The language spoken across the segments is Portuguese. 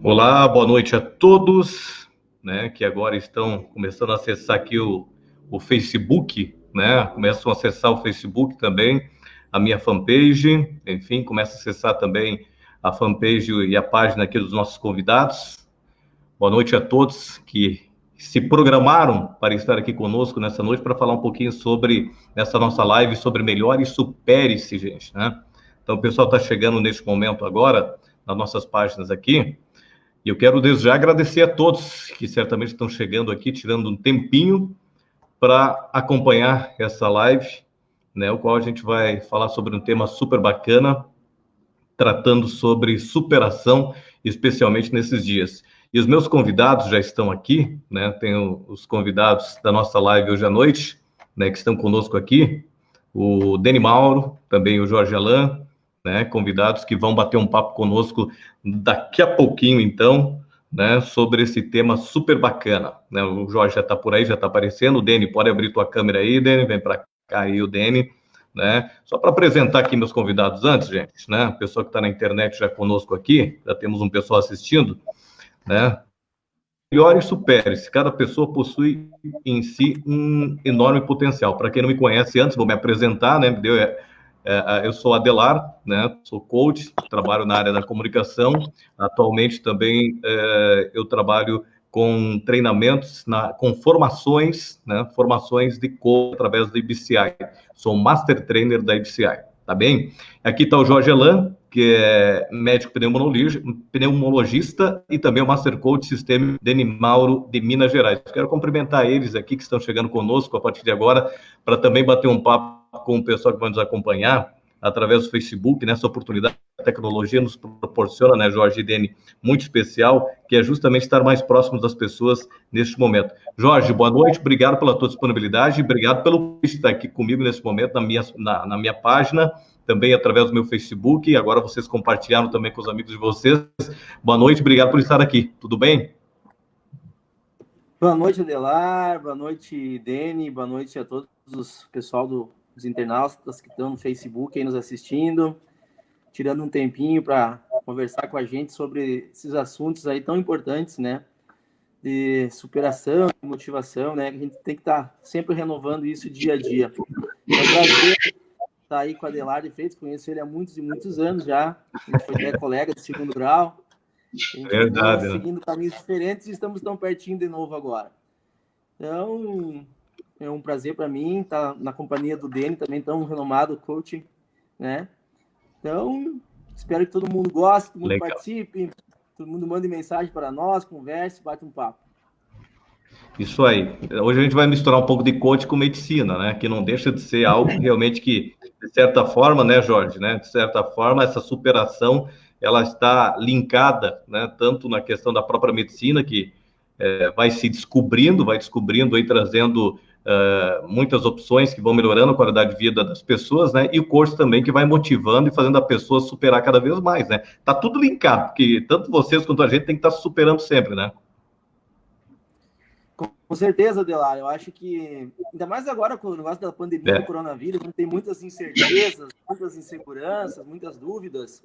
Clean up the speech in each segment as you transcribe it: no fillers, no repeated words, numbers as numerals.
Olá, boa noite a todos, né, que agora estão começando a acessar aqui o Facebook, né, começam a acessar o Facebook também, a minha fanpage, enfim, começa a acessar também a fanpage e a página aqui dos nossos convidados. Boa noite a todos que se programaram para estar aqui conosco nessa noite para falar um pouquinho sobre, nessa nossa live, sobre Melhore e Supere-se, gente, né? Então, o pessoal está chegando neste momento agora, nas nossas páginas aqui, e eu quero desde já agradecer a todos que certamente estão chegando aqui, tirando um tempinho para acompanhar essa live, né, o qual a gente vai falar sobre um tema super bacana, tratando sobre superação, especialmente nesses dias. E os meus convidados já estão aqui, né? Tenho os convidados da nossa live hoje à noite, né, que estão conosco aqui, o Deni Mauro, também o Jorge Alain, né, convidados que vão bater um papo conosco daqui a pouquinho, então, né, sobre esse tema super bacana, né? O Jorge já está por aí, já está aparecendo. O Deni, pode abrir tua câmera aí, Deni, vem para cá aí o Deni, né? Só para apresentar aqui meus convidados antes, gente, né? O pessoal que está na internet já conosco aqui, já temos um pessoal assistindo, né? Melhore e supere-se. Cada pessoa possui em si um enorme potencial. Para quem não me conhece, antes vou me apresentar, né? Eu sou Adelar, né? Sou coach, trabalho na área da comunicação. Atualmente também eu trabalho com treinamentos, com formações, né? Formações de coach através da IBCI. Sou Master Trainer da IBCI, tá bem? Aqui está o Jorge Elan, que é médico pneumologista e também o Master Coach Sistema Deni Mauro de Minas Gerais. Quero cumprimentar eles aqui que estão chegando conosco a partir de agora, para também bater um papo com o pessoal que vai nos acompanhar através do Facebook, nessa oportunidade que a tecnologia nos proporciona, né, Jorge e Deni, muito especial, que é justamente estar mais próximos das pessoas neste momento. Jorge, boa noite, obrigado pela tua disponibilidade, obrigado pelo estar aqui comigo nesse momento na minha página, também através do meu Facebook, e agora vocês compartilharam também com os amigos de vocês. Boa noite, obrigado por estar aqui, tudo bem? Boa noite, Adelar, boa noite, Deni, boa noite a todos os pessoal dos internautas que estão no Facebook aí nos assistindo, tirando um tempinho para conversar com a gente sobre esses assuntos aí tão importantes, né? De superação, de motivação, né? Que a gente tem que estar sempre renovando isso dia a dia. É um prazer estar aí com o Adelar de Freitas, conheço ele há muitos e muitos anos já, a gente foi até colega de segundo grau, a gente Verdade, foi né? seguindo caminhos diferentes e estamos tão pertinho de novo agora. Então, é um prazer para mim estar na companhia do Deni, também tão renomado coach, né? Então, espero que todo mundo goste, todo mundo Legal. participe, todo mundo mande mensagem para nós, converse, bate um papo. Isso aí. Hoje a gente vai misturar um pouco de coach com medicina, né? Que não deixa de ser algo realmente que, de certa forma, né, Jorge, né? De certa forma, essa superação, ela está linkada, né? Tanto na questão da própria medicina, que vai descobrindo e trazendo muitas opções que vão melhorando a qualidade de vida das pessoas, né? E o curso também que vai motivando e fazendo a pessoa superar cada vez mais, né? Tá tudo linkado, porque tanto vocês quanto a gente tem que estar se superando sempre, né? Com certeza, Adelar. Eu acho que, ainda mais agora com o negócio da pandemia do coronavírus, a gente tem muitas incertezas, muitas inseguranças, muitas dúvidas.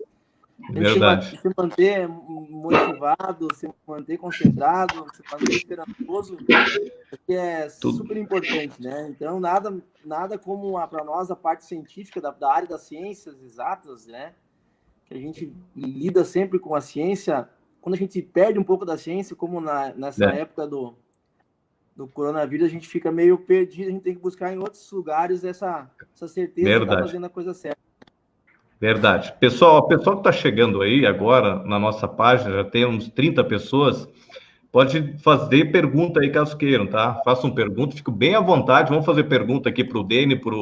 A gente se manter motivado, se manter concentrado, se manter esperançoso, que é super importante, né? Então, nada como para nós a parte científica da área das ciências exatas, né? Que a gente lida sempre com a ciência. Quando a gente perde um pouco da ciência, como nessa época do coronavírus, a gente fica meio perdido, a gente tem que buscar em outros lugares essa certeza de estar fazendo a coisa certa. Verdade. Pessoal, o pessoal que está chegando aí agora na nossa página, já tem uns 30 pessoas, pode fazer pergunta aí caso queiram, tá? Façam pergunta, fico bem à vontade, vamos fazer pergunta aqui para o Deni, para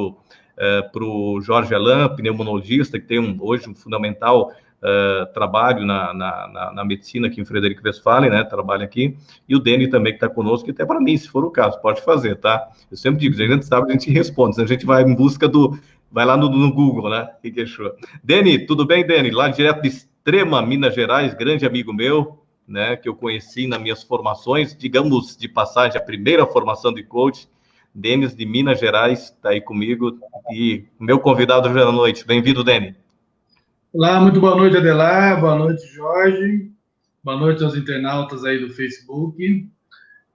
o Jorge Alain, pneumologista, que tem hoje um fundamental trabalho na medicina aqui em Frederico Westphalen, né? Trabalha aqui, e o Deni também que está conosco, e até para mim, se for o caso, pode fazer, tá? Eu sempre digo, a gente sabe, a gente responde, a gente vai em busca vai lá no Google, né? O que achou? Deni, tudo bem, Deni? Lá direto de Extrema, Minas Gerais, grande amigo meu, né? Que eu conheci nas minhas formações, digamos, de passagem, a primeira formação de coach. Denis de Minas Gerais está aí comigo e meu convidado hoje à noite. Bem-vindo, Deni. Olá, muito boa noite, Adelar. Boa noite, Jorge. Boa noite aos internautas aí do Facebook.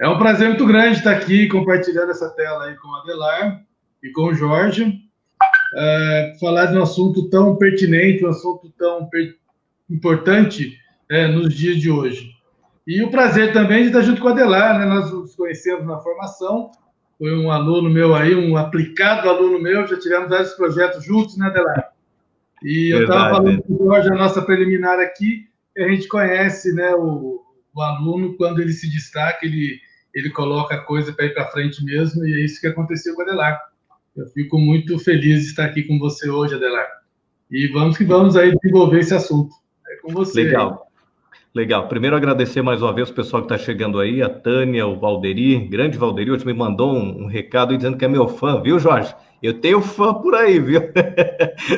É um prazer muito grande estar aqui compartilhando essa tela aí com o Adelar e com o Jorge. Falar de um assunto tão pertinente, um assunto tão importante nos dias de hoje. E o prazer também de estar junto com o Adelar, né? Nós nos conhecemos na formação, foi um aluno meu aí, um aplicado aluno meu, já tivemos vários projetos juntos, né, Adelar? E eu estava falando com o Jorge, a nossa preliminar aqui, que a gente conhece, né, o aluno, quando ele se destaca, ele coloca a coisa para ir para frente mesmo, e é isso que aconteceu com o Adelar. Eu fico muito feliz de estar aqui com você hoje, Adelar. E vamos que vamos aí desenvolver esse assunto. É com você. Legal. Aí. Legal. Primeiro, agradecer mais uma vez o pessoal que está chegando aí, a Tânia, o Valderi, grande Valderi, hoje me mandou um recado aí dizendo que é meu fã, viu, Jorge? Eu tenho fã por aí, viu?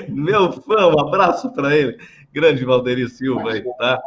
Meu fã, um abraço para ele. Grande Valderi Silva aí, tá?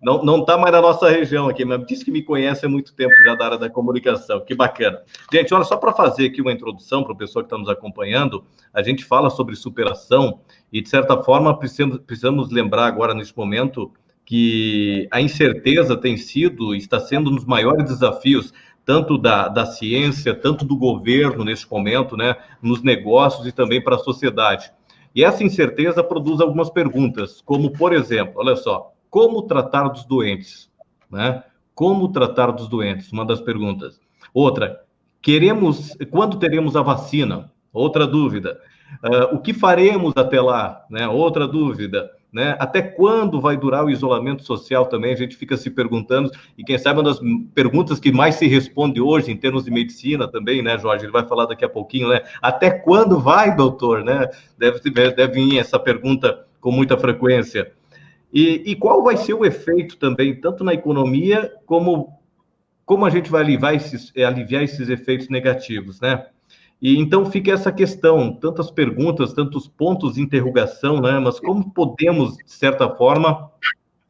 Não está mais na nossa região aqui, mas disse que me conhece há muito tempo já da área da comunicação. Que bacana. Gente, olha, só para fazer aqui uma introdução para o pessoal que está nos acompanhando, a gente fala sobre superação e, de certa forma, precisamos lembrar agora, neste momento, que a incerteza tem sido, está sendo um dos maiores desafios, tanto da ciência, tanto do governo neste momento, né, nos negócios e também para a sociedade. E essa incerteza produz algumas perguntas, como, por exemplo, olha só, como tratar dos doentes? Né? Como tratar dos doentes? Uma das perguntas. Outra, quando teremos a vacina? Outra dúvida. O que faremos até lá? Né? Outra dúvida. Né? Até quando vai durar o isolamento social também? A gente fica se perguntando, e quem sabe uma das perguntas que mais se responde hoje em termos de medicina também, né, Jorge? Ele vai falar daqui a pouquinho, né? Até quando vai, doutor? Né? Deve vir essa pergunta com muita frequência. E qual vai ser o efeito também, tanto na economia, como a gente vai aliviar esses efeitos negativos, né? E então fica essa questão, tantas perguntas, tantos pontos de interrogação, né? Mas como podemos, de certa forma,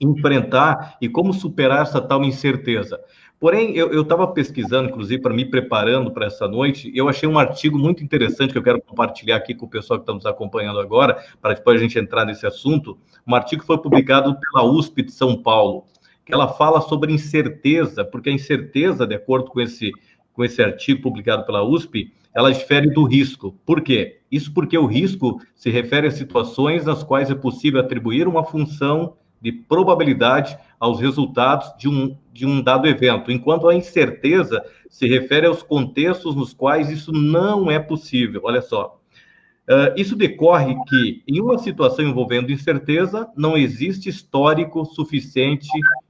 enfrentar e como superar essa tal incerteza? Porém, eu estava pesquisando, inclusive, para me preparando para essa noite, eu achei um artigo muito interessante que eu quero compartilhar aqui com o pessoal que está nos acompanhando agora, para depois a gente entrar nesse assunto. Um artigo que foi publicado pela USP de São Paulo, que ela fala sobre incerteza, porque a incerteza, de acordo com esse artigo publicado pela USP, ela difere do risco. Por quê? Isso porque o risco se refere a situações nas quais é possível atribuir uma função de probabilidade aos resultados de um dado evento, enquanto a incerteza se refere aos contextos nos quais isso não é possível. Olha só, isso decorre que, em uma situação envolvendo incerteza, não existe histórico suficiente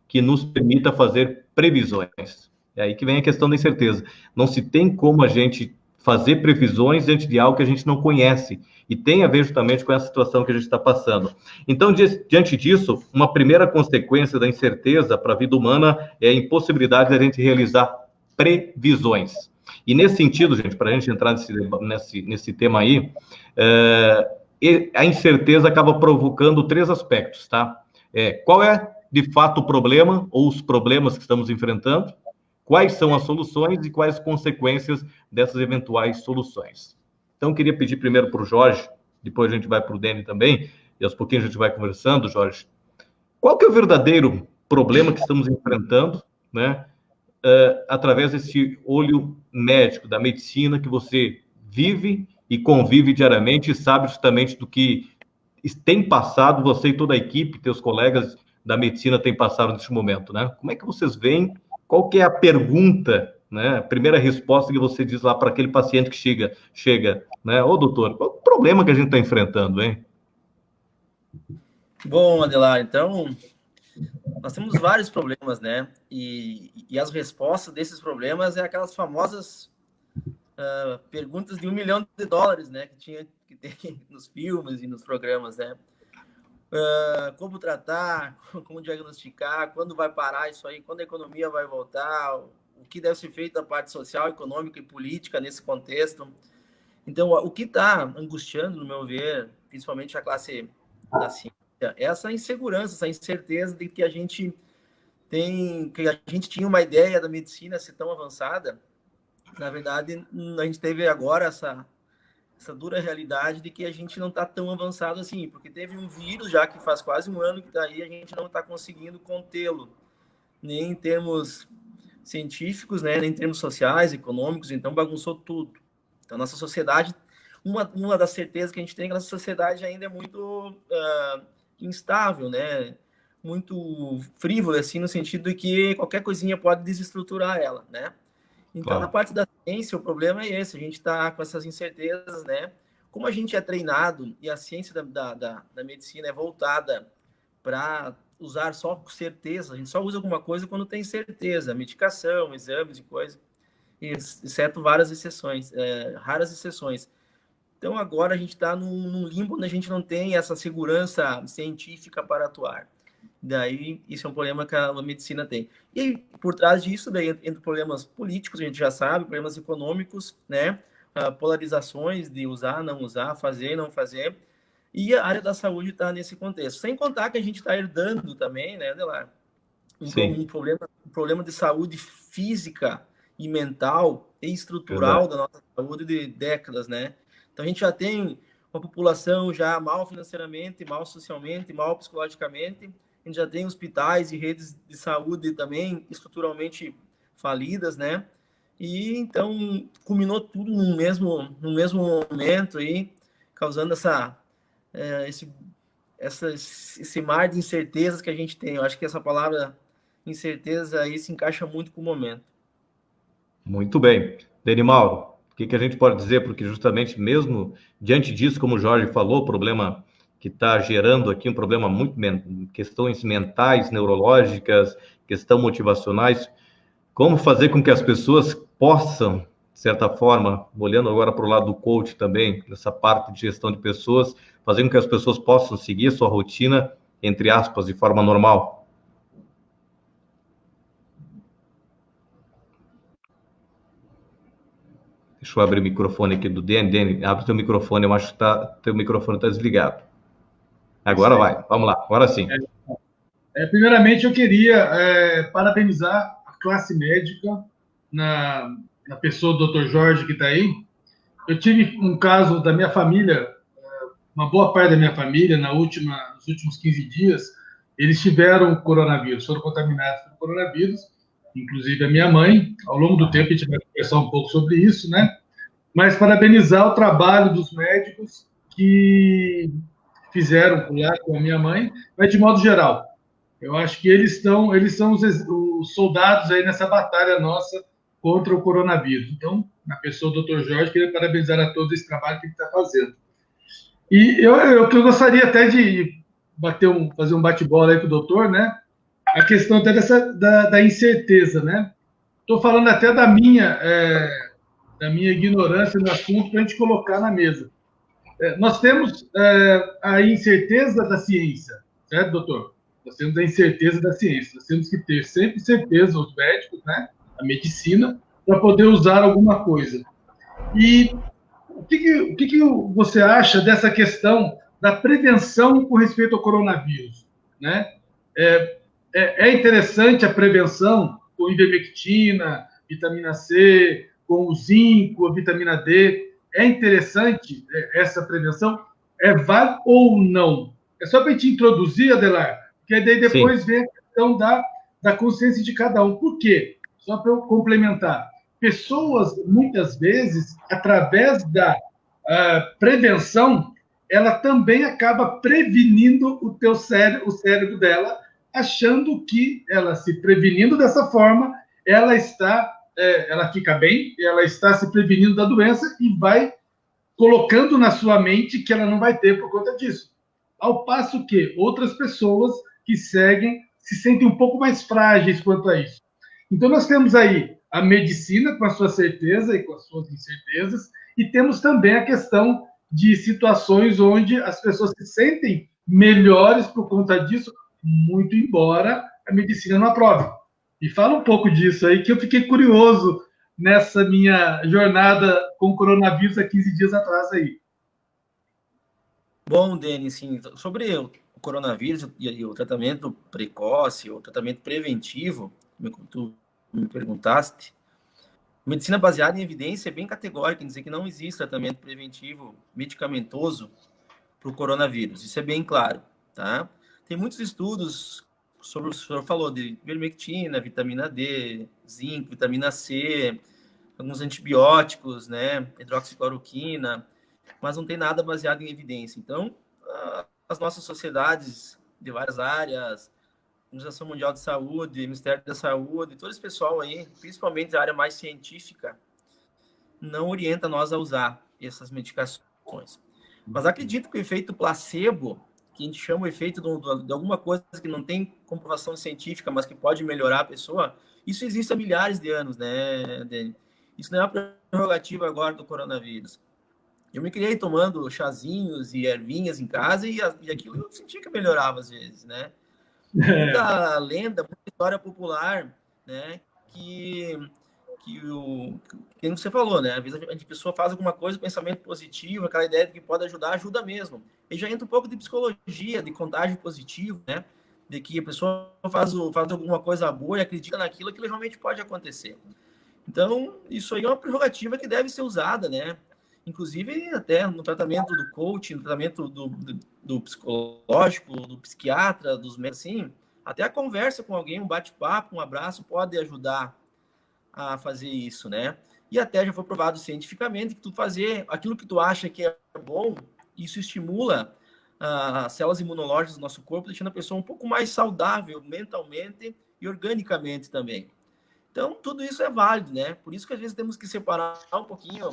que nos permita fazer previsões. É aí que vem a questão da incerteza. Não se tem como a gente fazer previsões diante de algo que a gente não conhece. E tem a ver justamente com essa situação que a gente está passando. Então, diante disso, uma primeira consequência da incerteza para a vida humana é a impossibilidade de a gente realizar previsões. E nesse sentido, gente, para a gente entrar nesse tema aí, a incerteza acaba provocando 3 aspectos, tá? Qual é, de fato, o problema ou os problemas que estamos enfrentando? Quais são as soluções e quais as consequências dessas eventuais soluções? Então, eu queria pedir primeiro para o Jorge, depois a gente vai para o Dani também, e aos pouquinhos a gente vai conversando, Jorge. Qual que é o verdadeiro problema que estamos enfrentando, né? Através desse olho médico, da medicina que você vive e convive diariamente e sabe justamente do que tem passado, você e toda a equipe, teus colegas da medicina têm passado nesse momento, né? Como é que vocês veem? Qual que é a pergunta, né? A primeira resposta que você diz lá para aquele paciente que chega, né? Ô, doutor, qual é o problema que a gente está enfrentando, hein? Bom, Adelar, então, nós temos vários problemas, né? E as respostas desses problemas é aquelas famosas perguntas de $1 milhão, né? Que tem nos filmes e nos programas, né? Como tratar, como diagnosticar, quando vai parar isso aí, quando a economia vai voltar, o que deve ser feito da parte social, econômica e política nesse contexto. Então, o que está angustiando, no meu ver, principalmente a classe da ciência, é essa insegurança, essa incerteza de que a gente tinha uma ideia da medicina ser tão avançada. Na verdade, a gente teve agora essa dura realidade de que a gente não está tão avançado assim, porque teve um vírus já que faz quase um ano que está aí, a gente não está conseguindo contê-lo. nem em termos científicos, né, nem em termos sociais, econômicos, então bagunçou tudo. Então, nossa sociedade, uma das certezas que a gente tem é que a nossa sociedade ainda é muito instável, né, muito frívola, assim, no sentido de que qualquer coisinha pode desestruturar ela, né. Então, na parte da ciência, o problema é esse, a gente está com essas incertezas, né, como a gente é treinado e a ciência da medicina é voltada para usar só certeza, a gente só usa alguma coisa quando tem certeza, medicação, exames e coisa, exceto várias exceções, raras exceções. Então agora a gente está num limbo onde a gente não tem essa segurança científica para atuar. Daí isso é um problema que a medicina tem. E por trás disso, daí entra problemas políticos, a gente já sabe, problemas econômicos, né? Polarizações de usar, não usar, fazer, não fazer. E a área da saúde está nesse contexto. Sem contar que a gente está herdando também, né, Adelar, um problema de saúde física e mental e estrutural da nossa saúde de décadas, né? Então a gente já tem uma população já mal financeiramente, mal socialmente, mal psicologicamente. A gente já tem hospitais e redes de saúde também estruturalmente falidas, né? E então culminou tudo no mesmo momento aí, causando esse mar de incertezas que a gente tem. Eu acho que essa palavra incerteza aí se encaixa muito com o momento. Muito bem. Denimauro, o que a gente pode dizer? Porque justamente mesmo diante disso, como o Jorge falou, o problema que está gerando aqui um problema muito, questões mentais, neurológicas, questões motivacionais, como fazer com que as pessoas possam, de certa forma, olhando agora para o lado do coach também, nessa parte de gestão de pessoas, fazer com que as pessoas possam seguir a sua rotina, entre aspas, de forma normal? Deixa eu abrir o microfone aqui do Dani. Dani, abre teu microfone, eu acho que teu microfone está desligado. Agora vai, vamos lá, agora sim. Primeiramente, eu queria parabenizar a classe médica na pessoa do Dr. Jorge que está aí. Eu tive um caso da minha família, uma boa parte da minha família, nos últimos 15 dias, eles tiveram coronavírus, foram contaminados por coronavírus, inclusive a minha mãe. Ao longo do tempo a gente vai conversar um pouco sobre isso, né? Mas parabenizar o trabalho dos médicos que fizeram lá com a minha mãe, mas de modo geral. Eu acho que eles são os soldados aí nessa batalha nossa contra o coronavírus. Então, na pessoa do Dr. Jorge, queria parabenizar a todos esse trabalho que ele está fazendo. E eu gostaria até de fazer um bate-bola aí com o doutor, né? A questão até da incerteza, né? Estou falando até da minha ignorância no assunto para a gente colocar na mesa. Nós temos a incerteza da ciência, certo, doutor? Nós temos a incerteza da ciência. Nós temos que ter sempre certeza, os médicos, né? A medicina, para poder usar alguma coisa. E o que você acha dessa questão da prevenção com respeito ao coronavírus, né? É interessante a prevenção com ivermectina, vitamina C, com o zinco, a vitamina D. É interessante essa prevenção? É válido ou não? É só para a gente introduzir, Adelar, porque daí depois vem a questão da consciência de cada um. Por quê? Só para eu complementar. Pessoas, muitas vezes, através da prevenção, ela também acaba prevenindo o cérebro dela, achando que ela se prevenindo dessa forma, ela fica bem, ela está se prevenindo da doença e vai colocando na sua mente que ela não vai ter por conta disso. Ao passo que outras pessoas que seguem se sentem um pouco mais frágeis quanto a isso. Então nós temos aí a medicina com a sua certeza e com as suas incertezas, e temos também a questão de situações onde as pessoas se sentem melhores por conta disso, muito embora a medicina não aprove. E fala um pouco disso aí, que eu fiquei curioso nessa minha jornada com o coronavírus há 15 dias atrás aí. Bom, Denis, sim, sobre o coronavírus e o tratamento precoce, o tratamento preventivo, como tu me perguntaste, medicina baseada em evidência é bem categórica em dizer que não existe tratamento preventivo medicamentoso para o coronavírus. Isso é bem claro, tá? Tem muitos estudos sobre o senhor falou de ivermectina, vitamina D, zinco, vitamina C, alguns antibióticos, né, hidroxicloroquina, mas não tem nada baseado em evidência. Então, as nossas sociedades de várias áreas, Organização Mundial de Saúde, Ministério da Saúde, todo esse pessoal aí, principalmente a área mais científica, não orienta nós a usar essas medicações. Mas acredito que o efeito placebo, que a gente chama o efeito de alguma coisa que não tem comprovação científica, mas que pode melhorar a pessoa, isso existe há milhares de anos, né, Dani? Isso não é uma prerrogativa agora do coronavírus. Eu me criei tomando chazinhos e ervinhas em casa e aquilo eu sentia que melhorava às vezes, né? Muita lenda, muita história popular, né? Que você falou, né? Às vezes a pessoa faz alguma coisa, pensamento positivo, aquela ideia de que pode ajudar, ajuda mesmo. E já entra um pouco de psicologia, de contágio positivo, né? De que a pessoa faz alguma coisa boa e acredita naquilo, aquilo realmente pode acontecer. Então, isso aí é uma prerrogativa que deve ser usada, né? Inclusive, até no tratamento do coaching, no tratamento do psicológico, do psiquiatra, dos médicos, assim, até a conversa com alguém, um bate-papo, um abraço, pode ajudar a fazer isso, né? E até já foi provado cientificamente que tu fazer aquilo que tu acha que é bom, isso estimula as células imunológicas do nosso corpo, deixando a pessoa um pouco mais saudável mentalmente e organicamente também. Então, tudo isso é válido, né? Por isso que às vezes temos que separar um pouquinho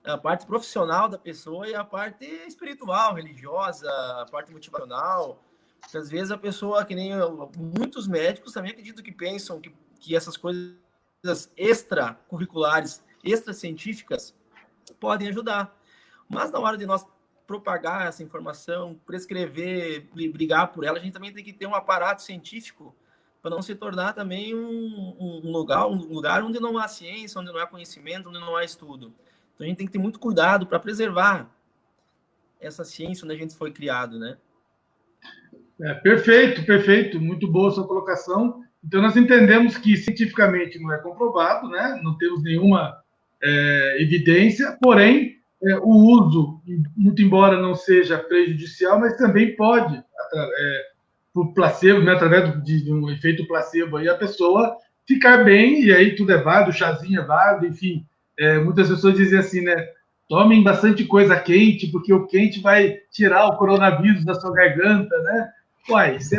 a parte profissional da pessoa e a parte espiritual, religiosa, a parte motivacional. Porque às vezes a pessoa, que nem muitos médicos também acreditam que pensam que essas coisas extracurriculares, extracientíficas, podem ajudar. Mas na hora de nós propagar essa informação, prescrever, brigar por ela, a gente também tem que ter um aparato científico para não se tornar também um lugar onde não há ciência, onde não há conhecimento, onde não há estudo. Então a gente tem que ter muito cuidado para preservar essa ciência onde a gente foi criado, né? Perfeito, perfeito. Muito boa a sua colocação. Então, nós entendemos que cientificamente não é comprovado, né? Não temos nenhuma evidência, porém, o uso, muito embora não seja prejudicial, mas também pode, por placebo, né? Através de um efeito placebo, aí a pessoa ficar bem, e aí tudo é válido, o chazinho é válido, enfim. Muitas pessoas dizem assim, né? Tomem bastante coisa quente, porque o quente vai tirar o coronavírus da sua garganta, né? Uai, se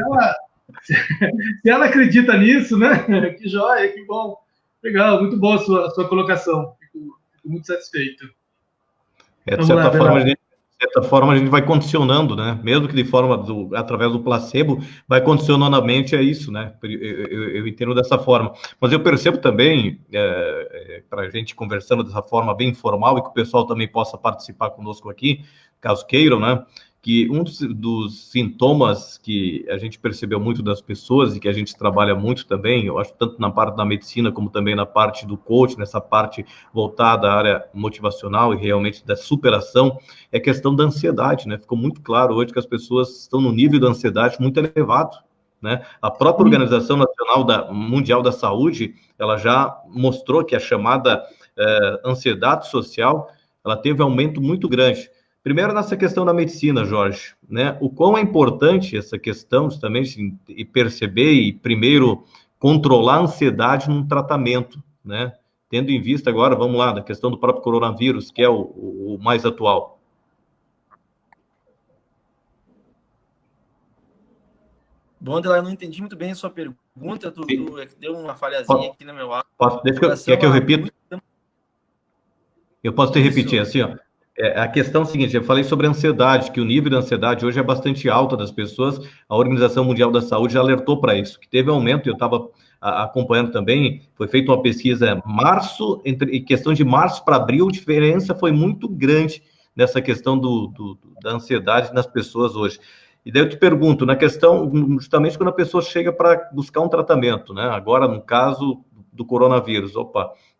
ela acredita nisso, né? Que joia, que bom. Legal, muito boa a sua colocação. Fico muito satisfeito. De certa forma, a gente vai condicionando, né? Mesmo que através do placebo, vai condicionando a mente a isso, né? Eu entendo dessa forma. Mas eu percebo também, para a gente conversando dessa forma bem informal e que o pessoal também possa participar conosco aqui, caso queiram, né? Que um dos sintomas que a gente percebeu muito das pessoas e que a gente trabalha muito também, eu acho tanto na parte da medicina como também na parte do coach, nessa parte voltada à área motivacional e realmente da superação, é a questão da ansiedade, né? Ficou muito claro hoje que as pessoas estão no nível da ansiedade muito elevado, né? A própria Organização Mundial da Saúde, ela já mostrou que a chamada ansiedade social, ela teve um aumento muito grande. Primeiro, nessa questão da medicina, Jorge, né? O quão é importante essa questão também e perceber e primeiro controlar a ansiedade num tratamento, né? Tendo em vista agora, vamos lá, da questão do próprio coronavírus, que é o mais atual. Bom, Adelaide, eu não entendi muito bem a sua pergunta, tu deu uma falhazinha aqui no meu áudio. Quer que eu repita? Eu posso te repetir, assim, ó. A questão é a seguinte, eu falei sobre a ansiedade, que o nível de ansiedade hoje é bastante alto das pessoas, a Organização Mundial da Saúde já alertou para isso, que teve aumento, eu estava acompanhando também, foi feita uma pesquisa em questão de março para abril, a diferença foi muito grande nessa questão da ansiedade nas pessoas hoje. E daí eu te pergunto, na questão, justamente quando a pessoa chega para buscar um tratamento, né? Agora, no caso do coronavírus,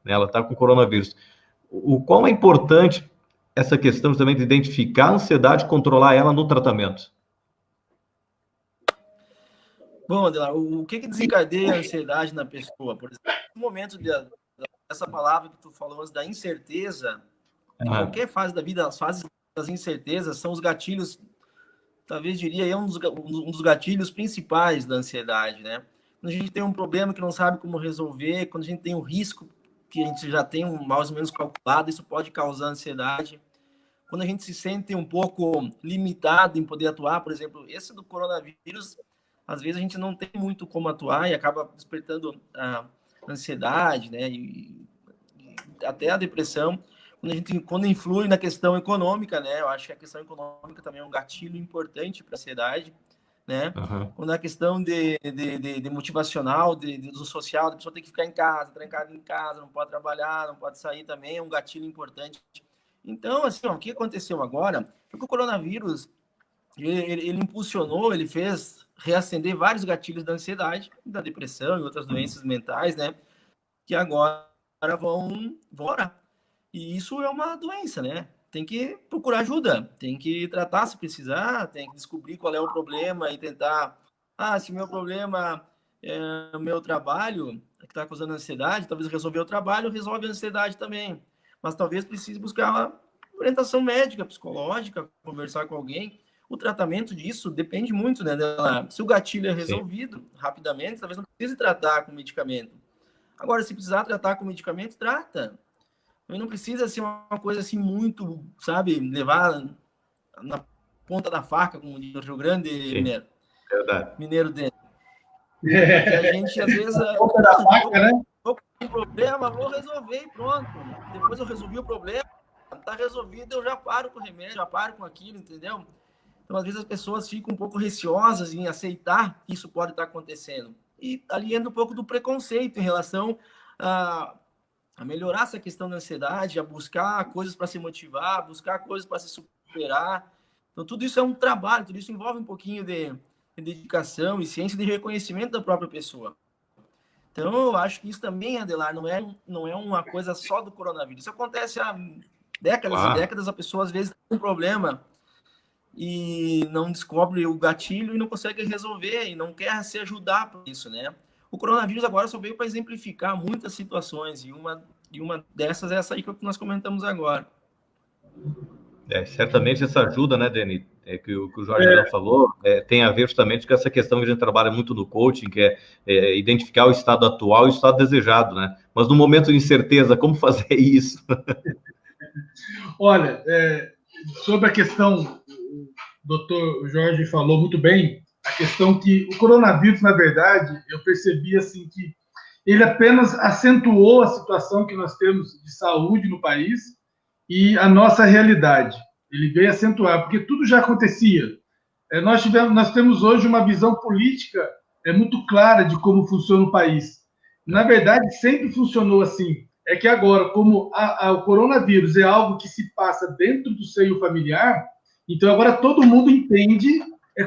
né, ela está com coronavírus, o qual é importante essa questão também de identificar a ansiedade e controlar ela no tratamento? Bom, Adelaide, o que desencadeia a ansiedade na pessoa? Por exemplo, no momento dessa palavra que tu falou, da incerteza, em qualquer fase da vida, as fases das incertezas são os gatilhos talvez diria, um dos gatilhos principais da ansiedade, né? Quando a gente tem um problema que não sabe como resolver, quando a gente tem um risco que a gente já tem mais ou menos calculado, isso pode causar ansiedade. Quando a gente se sente um pouco limitado em poder atuar, por exemplo, esse do coronavírus, às vezes a gente não tem muito como atuar e acaba despertando a ansiedade, né? E até a depressão. Quando influi na questão econômica, né? Eu acho que a questão econômica também é um gatilho importante para a ansiedade, né? Uhum. Quando a questão de motivacional, do social, da pessoa ter que ficar em casa, trancada em casa, não pode trabalhar, não pode sair também, é um gatilho importante. Então, assim, ó, o que aconteceu agora é que o coronavírus, ele impulsionou, ele fez reacender vários gatilhos da ansiedade, da depressão e outras doenças mentais, né? Que agora vão orar. E isso é uma doença, né? Tem que procurar ajuda, tem que tratar se precisar, tem que descobrir qual é o problema e tentar. Ah, se o meu problema é o meu trabalho, que está causando ansiedade, talvez resolver o trabalho, resolve a ansiedade também. Mas talvez precise buscar uma orientação médica, psicológica, conversar com alguém. O tratamento disso depende muito, né? Se o gatilho é resolvido rapidamente, talvez não precise tratar com medicamento. Agora, se precisar tratar com medicamento, trata. Não precisa ser uma coisa assim muito, sabe, levar na ponta da faca, como diz o Rio Grande, Mineiro. Verdade. Mineiro dentro. Que a gente, às vezes, ponta da faca, né? Tô com um problema, vou resolver e pronto. Depois eu resolvi o problema, tá resolvido, eu já paro com o remédio, já paro com aquilo, entendeu? Então, às vezes, as pessoas ficam um pouco receosas em aceitar que isso pode estar acontecendo. E ali entra um pouco do preconceito em relação a melhorar essa questão da ansiedade, a buscar coisas para se motivar, a buscar coisas para se superar. Então, tudo isso é um trabalho, tudo isso envolve um pouquinho de dedicação e ciência de reconhecimento da própria pessoa. Então, eu acho que isso também, Adelar, não é uma coisa só do coronavírus. Isso acontece há décadas e décadas, a pessoa às vezes tem um problema e não descobre o gatilho e não consegue resolver e não quer se ajudar por isso, né? O coronavírus agora só veio para exemplificar muitas situações e uma dessas é essa aí que nós comentamos agora. Certamente essa ajuda, né, Deni, que o Jorge falou, tem a ver justamente com essa questão que a gente trabalha muito no coaching, que é identificar o estado atual e o estado desejado, né? Mas no momento de incerteza, como fazer isso? Olha, sobre a questão, o doutor Jorge falou muito bem, a questão que o coronavírus, na verdade, eu percebi assim que ele apenas acentuou a situação que nós temos de saúde no país e a nossa realidade. Ele veio acentuar, porque tudo já acontecia. Nós temos hoje uma visão política muito clara de como funciona o país. Na verdade, sempre funcionou assim. É que agora, como o coronavírus é algo que se passa dentro do seio familiar, então agora todo mundo entende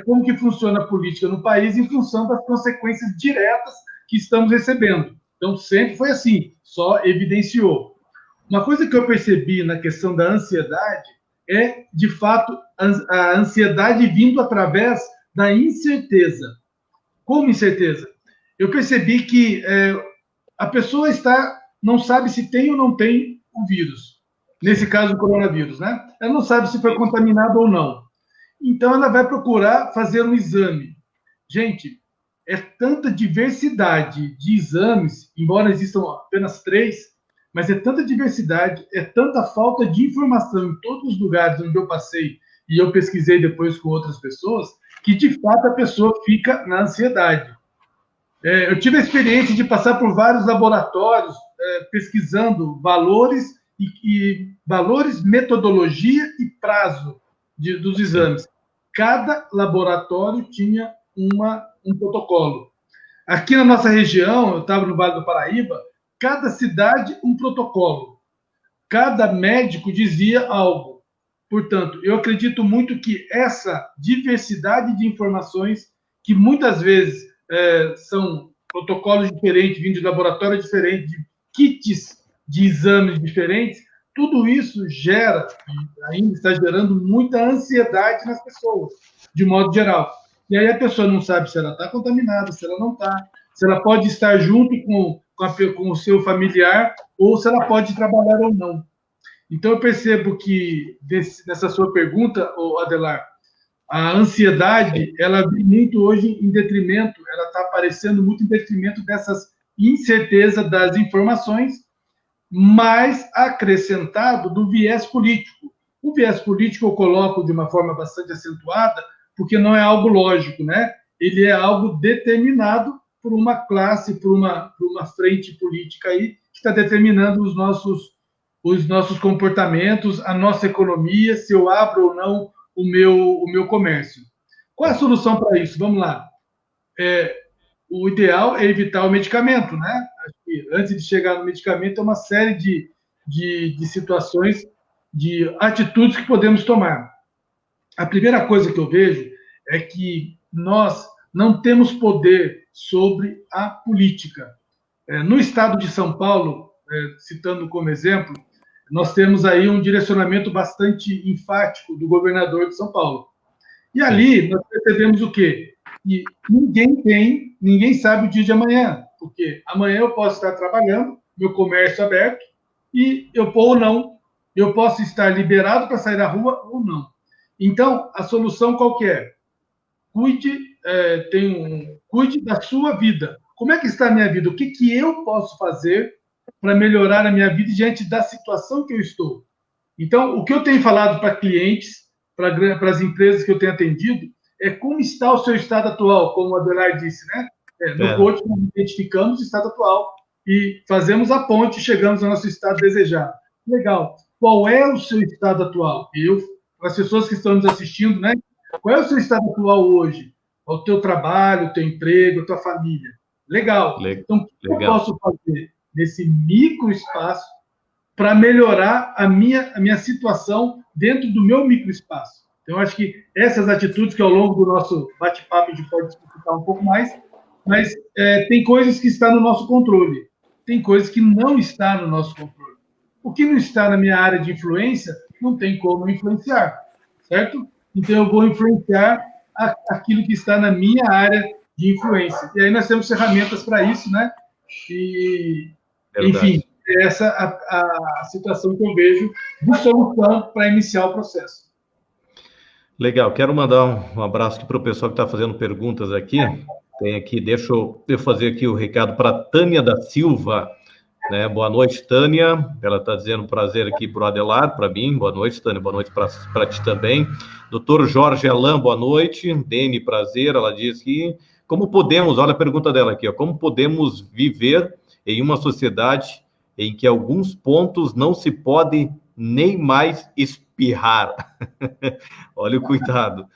como que funciona a política no país em função das consequências diretas que estamos recebendo. Então, sempre foi assim, só evidenciou. Uma coisa que eu percebi na questão da ansiedade é, de fato, a ansiedade vindo através da incerteza. Como incerteza? Eu percebi que a pessoa não sabe se tem ou não tem o vírus. Nesse caso, o coronavírus, né? Ela não sabe se foi contaminada ou não. Então, ela vai procurar fazer um exame. Gente, é tanta diversidade de exames, embora existam apenas 3, mas é tanta diversidade, é tanta falta de informação em todos os lugares onde eu passei e eu pesquisei depois com outras pessoas, que, de fato, a pessoa fica na ansiedade. Eu tive a experiência de passar por vários laboratórios pesquisando valores, valores, metodologia e prazo dos exames. Cada laboratório tinha um protocolo. Aqui na nossa região, eu estava no Vale do Paraíba, cada cidade um protocolo. Cada médico dizia algo. Portanto, eu acredito muito que essa diversidade de informações, que muitas vezes são protocolos diferentes, vindo de laboratórios diferentes, de kits de exames diferentes, tudo isso gera, e ainda está gerando, muita ansiedade nas pessoas, de modo geral. E aí a pessoa não sabe se ela está contaminada, se ela não está, se ela pode estar junto com o seu familiar, ou se ela pode trabalhar ou não. Então, eu percebo que, nessa sua pergunta, Adelar, A ansiedade, ela vem muito hoje em detrimento, ela está aparecendo muito em detrimento dessas incertezas das informações, mas acrescentado do viés político. O viés político eu coloco de uma forma bastante acentuada, porque não é algo lógico, né? Ele é algo determinado por uma classe, por uma frente política aí, que está determinando os nossos comportamentos, a nossa economia, se eu abro ou não o meu comércio. Qual é a solução para isso? Vamos lá. O ideal é evitar o medicamento, né? Acho que antes de chegar no medicamento, é uma série de situações, de atitudes que podemos tomar. A primeira coisa que eu vejo é que nós não temos poder sobre a política. No estado de São Paulo, citando como exemplo, nós temos aí um direcionamento bastante enfático do governador de São Paulo. E ali nós percebemos o quê? Que ninguém sabe o dia de amanhã, porque amanhã eu posso estar trabalhando, meu comércio aberto, e ou não, eu posso estar liberado para sair da rua ou não. Então, a solução qual que é? Cuide da sua vida. Como é que está a minha vida? O que eu posso fazer para melhorar a minha vida diante da situação que eu estou? Então, o que eu tenho falado para clientes, para as empresas que eu tenho atendido, é como está o seu estado atual, como o Adelar disse, né? No coaching, nós identificamos o estado atual e fazemos a ponte e chegamos ao nosso estado desejado. Legal. Qual é o seu estado atual? Para as pessoas que estão nos assistindo, né? Qual é o seu estado atual hoje? O teu trabalho, o teu emprego, a tua família. Legal. Então, o que eu posso fazer nesse micro espaço para melhorar a minha situação dentro do meu microespaço? Então, acho que essas atitudes que ao longo do nosso bate-papo a gente pode explicar um pouco mais, mas tem coisas que estão no nosso controle, tem coisas que não estão no nosso controle. O que não está na minha área de influência, não tem como influenciar, certo? Então, eu vou influenciar aquilo que está na minha área de influência. E aí nós temos ferramentas para isso, né? E, enfim, essa é a situação que eu vejo de solução para iniciar o processo. Legal, quero mandar um abraço aqui para o pessoal que está fazendo perguntas aqui. Tem aqui, deixa eu fazer aqui o recado para Tânia da Silva, né? Boa noite, Tânia. Ela está dizendo prazer aqui para o Adelar, para mim. Boa noite, Tânia. Boa noite para ti também. Doutor Jorge Alain, boa noite. Dene, prazer. Ela diz que como podemos, olha a pergunta dela aqui, ó, como podemos viver em uma sociedade em que alguns pontos não se pode nem mais espirrar? Olha o cuidado.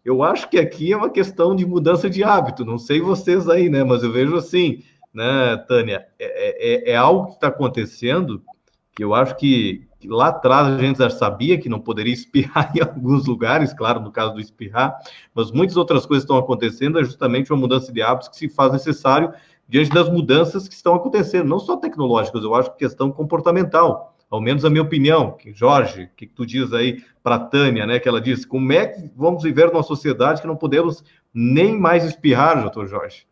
Eu acho que aqui é uma questão de mudança de hábito. Não sei vocês aí, né? Mas eu vejo assim, né, Tânia? É algo que está acontecendo que eu acho que lá atrás a gente já sabia que não poderia espirrar em alguns lugares, claro, no caso do espirrar, mas muitas outras coisas estão acontecendo, é justamente uma mudança de hábitos que se faz necessário diante das mudanças que estão acontecendo, não só tecnológicas, eu acho que questão comportamental. Ao menos a minha opinião. Jorge, o que tu diz aí para a Tânia, né? Que ela disse, como é que vamos viver numa sociedade que não podemos nem mais espirrar, doutor Jorge?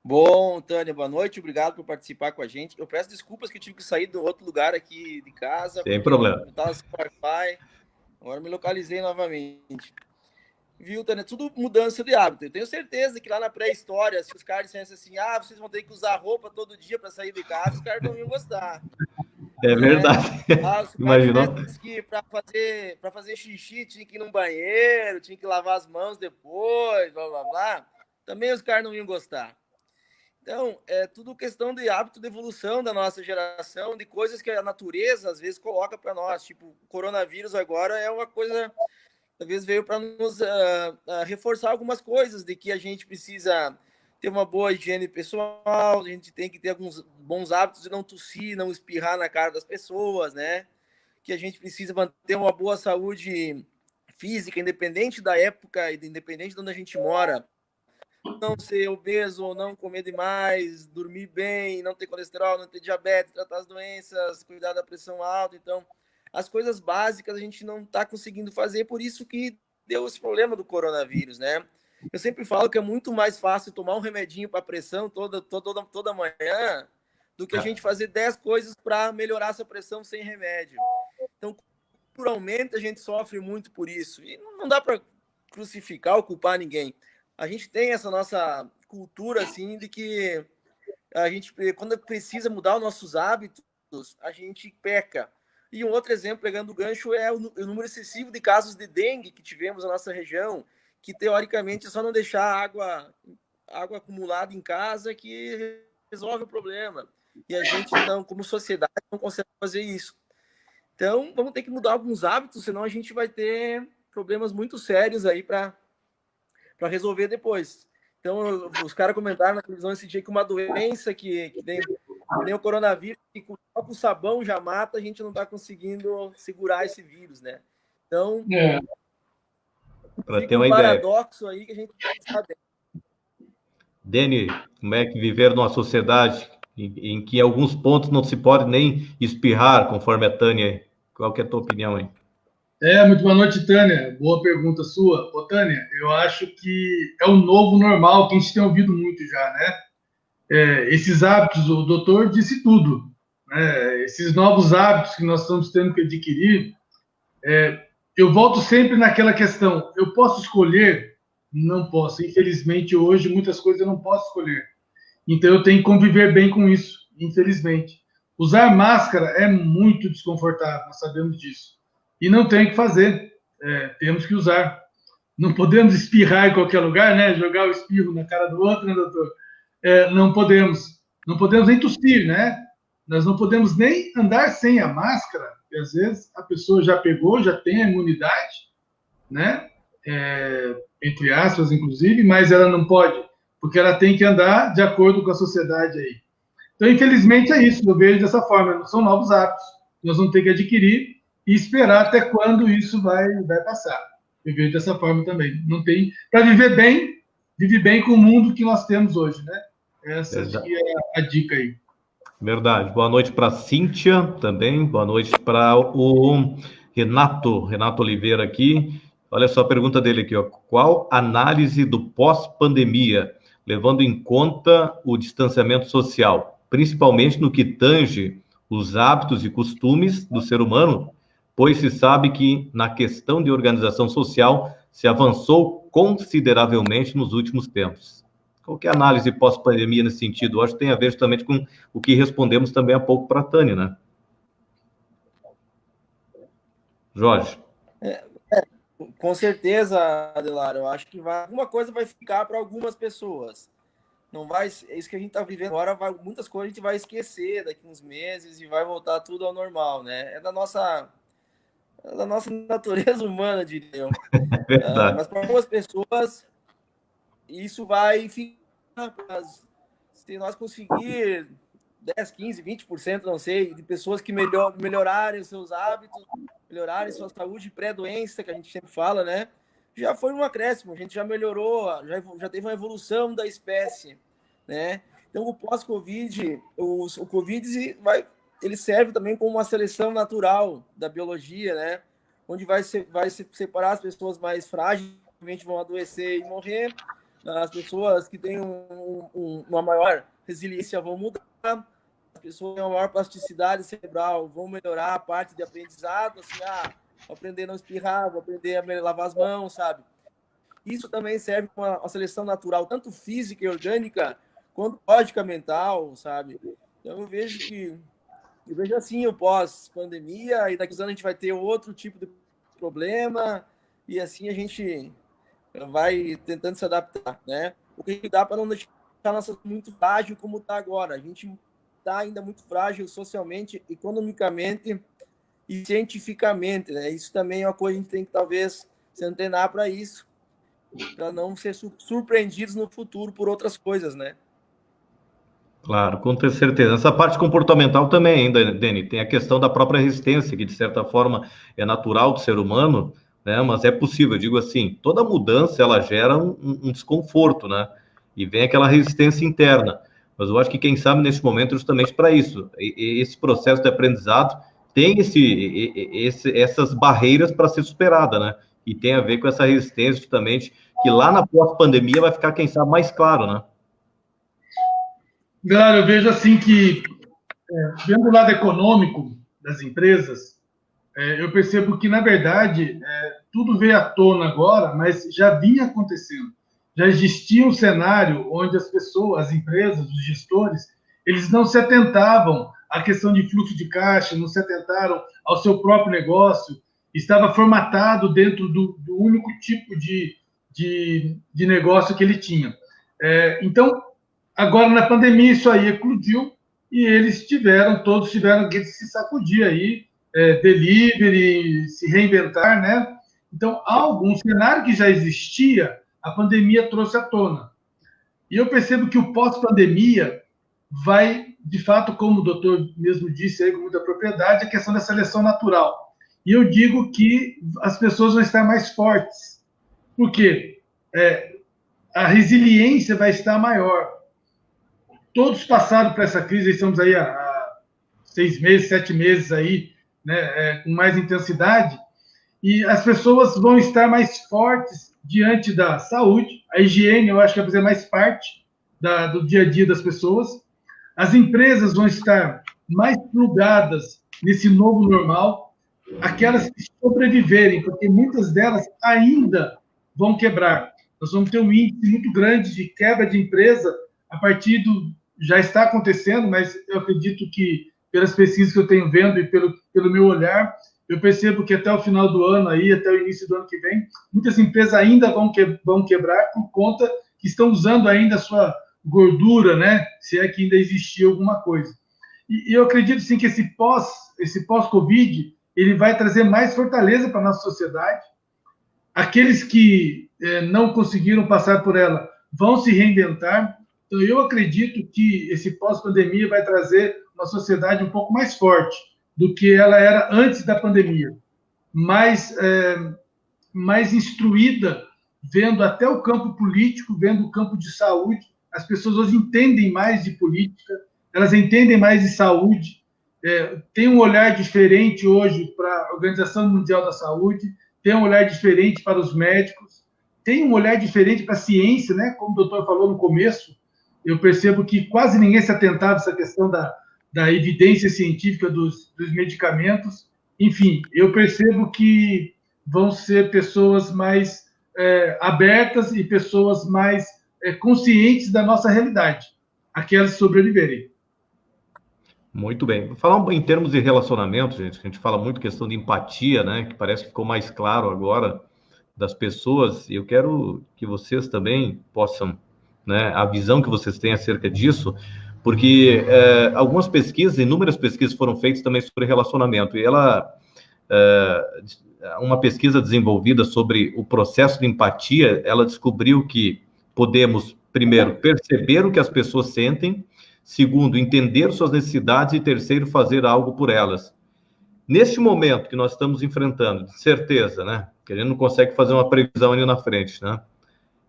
Bom, Tânia, boa noite, obrigado por participar com a gente. Eu peço desculpas que eu tive que sair de outro lugar aqui de casa. Sem problema. Eu estava sem Wi-Fi, agora me localizei novamente. Viu, Tânia? Tudo mudança de hábito. Eu tenho certeza que lá na pré-história, se os caras dissessem assim, vocês vão ter que usar roupa todo dia para sair de casa, os caras não iam gostar. É verdade. Imaginou? Que para fazer xixi tinha que ir num banheiro, tinha que lavar as mãos depois, blá, blá, blá. Também os caras não iam gostar. Então, é tudo questão de hábito de evolução da nossa geração, de coisas que a natureza, às vezes, coloca para nós. Tipo, o coronavírus agora é uma coisa, talvez veio para nos reforçar algumas coisas, de que a gente precisa ter uma boa higiene pessoal, a gente tem que ter alguns bons hábitos de não tossir, não espirrar na cara das pessoas, né? Que a gente precisa manter uma boa saúde física, independente da época e independente de onde a gente mora. Não ser obeso ou não comer demais, dormir bem, não ter colesterol, não ter diabetes, tratar as doenças, cuidar da pressão alta. Então, as coisas básicas a gente não está conseguindo fazer, por isso que deu esse problema do coronavírus, né? Eu sempre falo que é muito mais fácil tomar um remedinho para pressão toda manhã do que a gente fazer 10 coisas para melhorar essa pressão sem remédio. Então, culturalmente, a gente sofre muito por isso. E não dá para crucificar ou culpar ninguém. A gente tem essa nossa cultura, assim, de que a gente, quando precisa mudar os nossos hábitos, a gente peca. E um outro exemplo, pegando o gancho, é o número excessivo de casos de dengue que tivemos na nossa região, que teoricamente é só não deixar água acumulada em casa que resolve o problema. E a gente, não, como sociedade, não consegue fazer isso. Então, vamos ter que mudar alguns hábitos, senão a gente vai ter problemas muito sérios aí para resolver depois. Então, os caras comentaram na televisão esse dia que uma doença que nem o coronavírus, que com o sabão já mata, a gente não está conseguindo segurar esse vírus, né? Então, para fica ter uma paradoxo aí que a gente não sabe. Deni, como é que viver numa sociedade em que em alguns pontos não se pode nem espirrar, conforme a Tânia? Qual que é a tua opinião aí? Muito boa noite, Tânia. Boa pergunta sua. Ô, Tânia, eu acho que é o novo normal, que a gente tem ouvido muito já, né? Esses hábitos, o doutor disse tudo, né? Esses novos hábitos que nós estamos tendo que adquirir, eu volto sempre naquela questão, eu posso escolher? Não posso. Infelizmente, hoje, muitas coisas eu não posso escolher. Então, eu tenho que conviver bem com isso, infelizmente. Usar máscara é muito desconfortável, nós sabemos disso. E não tem o que fazer, temos que usar. Não podemos espirrar em qualquer lugar, né? Jogar o espirro na cara do outro, né, doutor? Não podemos. Não podemos nem tossir, né? Nós não podemos nem andar sem a máscara, porque às vezes a pessoa já pegou, já tem a imunidade, né? Entre aspas, inclusive, mas ela não pode, porque ela tem que andar de acordo com a sociedade aí. Então, infelizmente, é isso. Eu vejo dessa forma. São novos hábitos. Nós vamos ter que adquirir e esperar até quando isso vai passar. Eu vejo dessa forma também. Não tem para viver bem com o mundo que nós temos hoje, né? Essa aqui é a dica aí. Verdade. Boa noite para a Cíntia também. Boa noite para o Renato Oliveira aqui. Olha só a pergunta dele aqui, ó. Qual análise do pós-pandemia, levando em conta o distanciamento social, principalmente no que tange os hábitos e costumes do ser humano, pois se sabe que na questão de organização social se avançou consideravelmente nos últimos tempos. Qual que é a análise pós-pandemia nesse sentido? Eu acho que tem a ver justamente com o que respondemos também há pouco para a Tânia, né? Jorge. Com certeza, Adelar, eu acho que alguma coisa vai ficar para algumas pessoas. Não vai, é isso que a gente está vivendo agora, muitas coisas a gente vai esquecer daqui uns meses e vai voltar tudo ao normal, né? É da nossa natureza humana, diria eu. Verdade. Mas para algumas pessoas, isso vai ficar. Se nós conseguir 10, 15, 20%, não sei, de pessoas que melhorarem os seus hábitos, melhorarem sua saúde pré-doença, que a gente sempre fala, né? Já foi um acréscimo, a gente já melhorou, já teve uma evolução da espécie, né? Então, o pós-Covid, o Covid ele serve também como uma seleção natural da biologia, né? Onde vai separar as pessoas mais frágeis, que vão adoecer e morrer, as pessoas que têm uma maior resiliência vão mudar, as pessoas com uma maior plasticidade cerebral vão melhorar a parte de aprendizado, assim, vou aprender a não espirrar, vou aprender a lavar as mãos, sabe? Isso também serve como uma seleção natural, tanto física e orgânica, quanto lógica mental, sabe? Então eu vejo assim o pós-pandemia, e daqui a uns anos a gente vai ter outro tipo de problema, e assim a gente vai tentando se adaptar, né? O que dá para não deixar a nossa muito frágil como está agora. A gente está ainda muito frágil socialmente, economicamente e cientificamente, né? Isso também é uma coisa que a gente tem que talvez se antenar para isso, para não ser surpreendidos no futuro por outras coisas, né? Claro, com certeza. Essa parte comportamental também ainda, Deni, tem a questão da própria resistência, que de certa forma é natural do ser humano, né? Mas é possível, eu digo assim, toda mudança ela gera um desconforto, né? E vem aquela resistência interna. Mas eu acho que quem sabe nesse momento é justamente para isso. Esse processo de aprendizado tem essas barreiras para ser superada, né? E tem a ver com essa resistência justamente, que lá na pós-pandemia vai ficar, quem sabe, mais claro, né? Galera, eu vejo assim que, vendo o lado econômico das empresas, eu percebo que, na verdade, tudo veio à tona agora, mas já vinha acontecendo. Já existia um cenário onde as pessoas, as empresas, os gestores, eles não se atentavam à questão de fluxo de caixa, não se atentaram ao seu próprio negócio, estava formatado dentro do único tipo de negócio que ele tinha. Então, agora na pandemia isso aí eclodiu e todos tiveram que se sacudir aí, delivery, se reinventar, né? Então, algum cenário que já existia, a pandemia trouxe à tona. E eu percebo que o pós-pandemia vai, de fato, como o doutor mesmo disse aí com muita propriedade, a questão da seleção natural. E eu digo que as pessoas vão estar mais fortes. Por quê? A resiliência vai estar maior. Todos passaram por essa crise, estamos aí há 6 meses, 7 meses aí, né, com mais intensidade, e as pessoas vão estar mais fortes diante da saúde. A higiene, eu acho que vai fazer mais parte do dia a dia das pessoas. As empresas vão estar mais plugadas nesse novo normal. Aquelas que sobreviverem, porque muitas delas ainda vão quebrar. Nós vamos ter um índice muito grande de quebra de empresa a partir já está acontecendo, mas eu acredito que, pelas pesquisas que eu tenho vendo e pelo meu olhar, eu percebo que até o final do ano, aí, até o início do ano que vem, muitas empresas ainda vão quebrar por conta que estão usando ainda a sua gordura, né? Se é que ainda existia alguma coisa. E eu acredito, sim, que esse pós-Covid, ele vai trazer mais fortaleza para a nossa sociedade. Aqueles que não conseguiram passar por ela vão se reinventar. Então, eu acredito que esse pós-pandemia vai trazer uma sociedade um pouco mais forte do que ela era antes da pandemia, mais instruída, vendo até o campo político, vendo o campo de saúde. As pessoas hoje entendem mais de política, elas entendem mais de saúde, tem um olhar diferente hoje para a Organização Mundial da Saúde, tem um olhar diferente para os médicos, tem um olhar diferente para a ciência, né? Como o doutor falou no começo, eu percebo que quase ninguém se atentava a essa questão da evidência científica dos medicamentos. Enfim, eu percebo que vão ser pessoas mais abertas e pessoas mais conscientes da nossa realidade, aquelas que sobreviverem. Muito bem. Vou falar em termos de relacionamento, gente, a gente fala muito questão de empatia, né? Que parece que ficou mais claro agora das pessoas. E eu quero que vocês também possam, né? A visão que vocês têm acerca disso, porque algumas pesquisas, inúmeras pesquisas foram feitas também sobre relacionamento. E uma pesquisa desenvolvida sobre o processo de empatia, ela descobriu que podemos, primeiro, perceber o que as pessoas sentem, segundo, entender suas necessidades e terceiro, fazer algo por elas. Neste momento que nós estamos enfrentando, de certeza, né, que a gente não consegue fazer uma previsão ali na frente, né?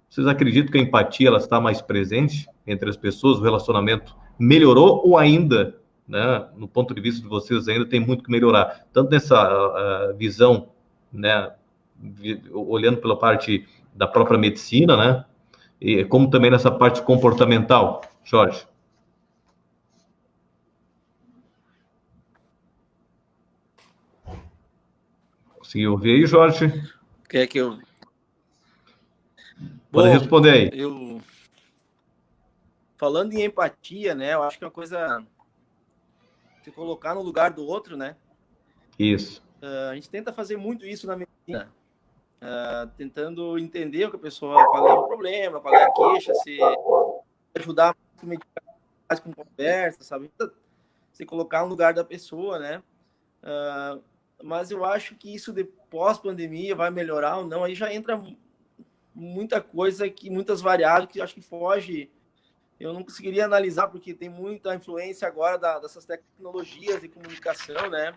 Vocês acreditam que a empatia ela está mais presente entre as pessoas, o relacionamento melhorou ou ainda, né, no ponto de vista de vocês, ainda tem muito que melhorar? Tanto nessa visão, né, olhando pela parte da própria medicina, né, e como também nessa parte comportamental, Jorge. Conseguiu ouvir aí, Jorge? Quer que eu... Pode responder aí. Falando em empatia, né? Eu acho que é uma coisa se colocar no lugar do outro, né? Isso. A gente tenta fazer muito isso na medicina, tentando entender o que a pessoa, qual é o problema, qual é a queixa, se ajudar a medicar mais com conversa, sabe? Se colocar no lugar da pessoa, né? Mas eu acho que isso de pós-pandemia vai melhorar ou não, aí já entra muita coisa, muitas variáveis que eu acho que foge. Eu não conseguiria analisar, porque tem muita influência agora dessas tecnologias de comunicação, né?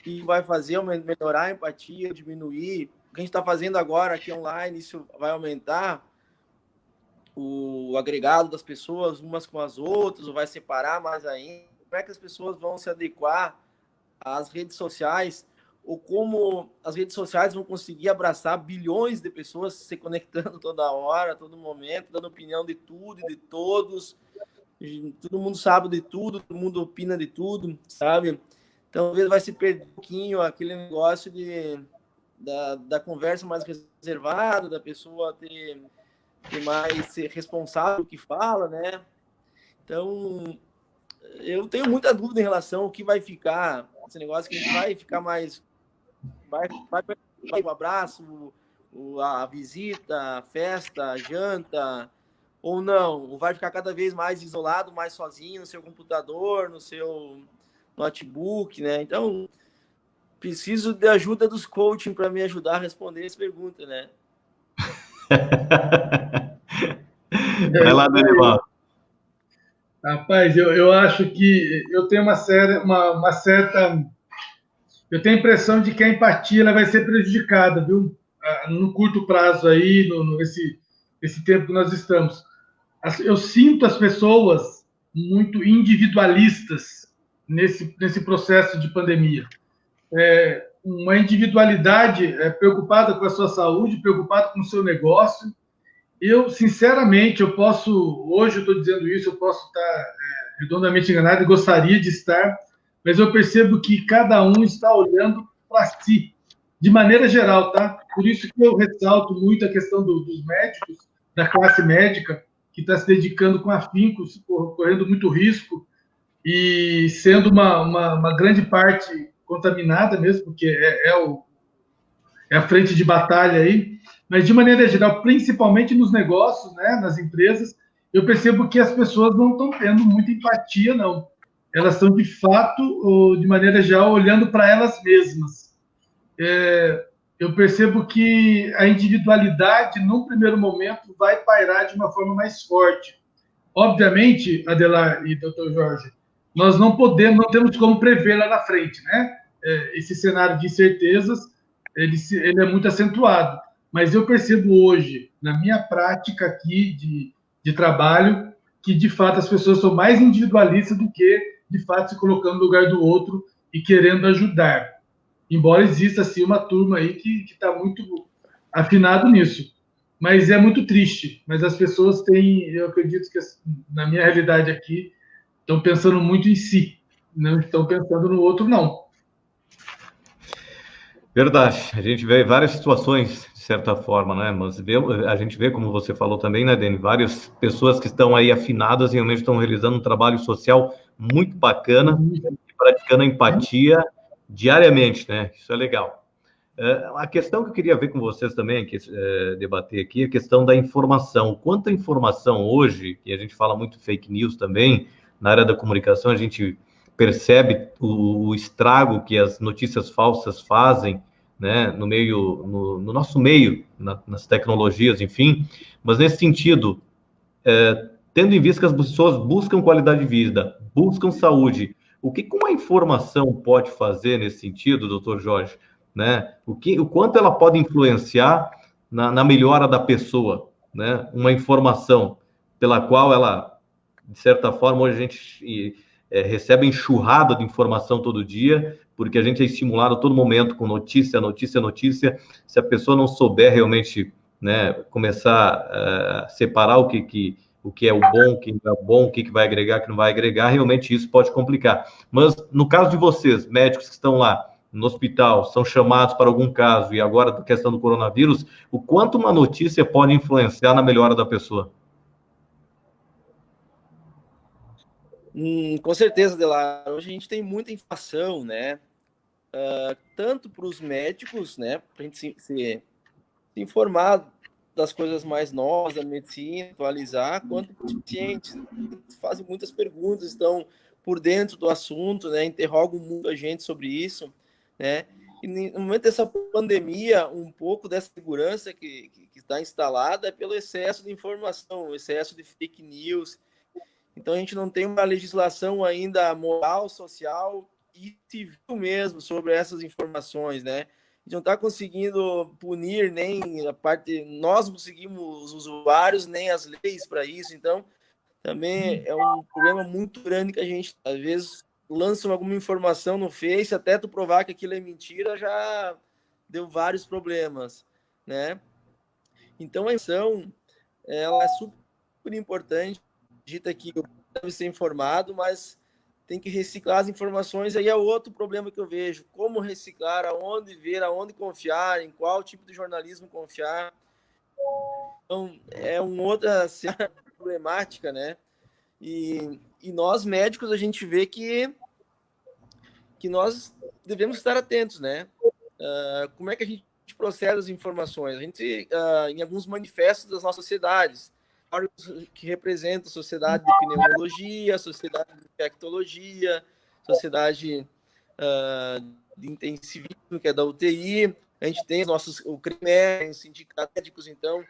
Que vai fazer melhorar a empatia, diminuir. O que a gente está fazendo agora aqui online, isso vai aumentar o agregado das pessoas umas com as outras, ou vai separar mais ainda? Como é que as pessoas vão se adequar às redes sociais? Ou como as redes sociais vão conseguir abraçar bilhões de pessoas se conectando toda hora, a todo momento, dando opinião de tudo e de todos. Todo mundo sabe de tudo, todo mundo opina de tudo, sabe? Então, talvez vai se perder um pouquinho aquele negócio da conversa mais reservada, da pessoa ter mais ser responsável do que fala, né? Então, eu tenho muita dúvida em relação ao que vai ficar, esse negócio que a gente vai ficar mais... Vai o abraço, a visita, a festa, a janta, ou não, ou vai ficar cada vez mais isolado, mais sozinho no seu computador, no seu notebook, né? Então, preciso de ajuda dos coaching para me ajudar a responder essa pergunta, né? Vai lá, Danival. Rapaz, eu acho que eu tenho uma certa. Eu tenho a impressão de que a empatia ela vai ser prejudicada, viu? No curto prazo aí, esse tempo que nós estamos. Eu sinto as pessoas muito individualistas nesse processo de pandemia. Uma individualidade preocupada com a sua saúde, preocupada com o seu negócio. Eu, sinceramente, hoje eu estou dizendo isso, eu posso estar redondamente enganado e gostaria de estar, mas eu percebo que cada um está olhando para si, de maneira geral, tá? Por isso que eu ressalto muito a questão dos médicos, da classe médica, que está se dedicando com afinco, correndo muito risco e sendo uma grande parte contaminada mesmo, porque é a frente de batalha aí, mas de maneira geral, principalmente nos negócios, né, nas empresas, eu percebo que as pessoas não estão tendo muita empatia, não. Elas estão, de fato, de maneira geral, olhando para elas mesmas. Eu percebo que a individualidade, num primeiro momento, vai pairar de uma forma mais forte. Obviamente, Adelar e Dr. Jorge, nós não temos como prever lá na frente, né? Esse cenário de incertezas, ele é muito acentuado. Mas eu percebo hoje, na minha prática aqui de trabalho, que de fato as pessoas são mais individualistas do que de fato se colocando no lugar do outro e querendo ajudar. Embora exista assim uma turma aí que está muito afinado nisso. Mas é muito triste. Mas as pessoas têm, eu acredito que na minha realidade aqui, estão pensando muito em si, não estão pensando no outro, não. Verdade. A gente vê várias situações, de certa forma, né? Mas a gente vê, como você falou também, né, Dani, várias pessoas que estão aí afinadas e realmente estão realizando um trabalho social muito bacana, praticando a empatia diariamente, né? Isso é legal. A questão que eu queria ver com vocês também, debater aqui, é a questão da informação. Quanta informação hoje, e a gente fala muito fake news também, na área da comunicação, a gente percebe o estrago que as notícias falsas fazem, né, no nosso meio, nas tecnologias, enfim. Mas nesse sentido, tendo em vista que as pessoas buscam qualidade de vida, buscam saúde, o que uma informação pode fazer nesse sentido, doutor Jorge? Né? O quanto ela pode influenciar na melhora da pessoa, né? Uma informação pela qual ela, de certa forma, hoje a gente recebe enxurrada de informação todo dia, porque a gente é estimulado a todo momento com notícia, notícia, notícia. Se a pessoa não souber realmente, né, começar a separar o que é o bom, o que não é o bom, o que vai agregar, o que não vai agregar, realmente isso pode complicar. Mas no caso de vocês, médicos que estão lá no hospital, são chamados para algum caso, e agora a questão do coronavírus, o quanto uma notícia pode influenciar na melhora da pessoa? Com certeza, Delar. Hoje a gente tem muita informação, né? Tanto para os médicos, né? Para a gente se informar das coisas mais novas da medicina, atualizar, quanto para os pacientes. Fazem muitas perguntas, estão por dentro do assunto, né? Interrogam muito a gente sobre isso, né? E no momento dessa pandemia, um pouco dessa segurança que está instalada é pelo excesso de informação, o excesso de fake news. Então, a gente não tem uma legislação ainda moral, social e civil mesmo sobre essas informações, né? A gente não está conseguindo punir nem a parte... Nós não conseguimos os usuários, nem as leis para isso. Então, também é um problema muito grande que a gente, às vezes, lança alguma informação no Face, até tu provar que aquilo é mentira, já deu vários problemas, né? Então, a informação, ela é super importante, dita que deve ser informado, mas tem que reciclar as informações, aí é outro problema que eu vejo. Como reciclar, aonde ver, aonde confiar, em qual tipo de jornalismo confiar. Então, é uma outra problemática, né? E nós, médicos, a gente vê que nós devemos estar atentos, né? Como é que a gente processa as informações? A gente, em alguns manifestos das nossas sociedades, que representam a sociedade de pneumologia, a sociedade de infectologia, sociedade de intensivismo, que é da UTI, a gente tem o CREMER, sindicatos médicos, então,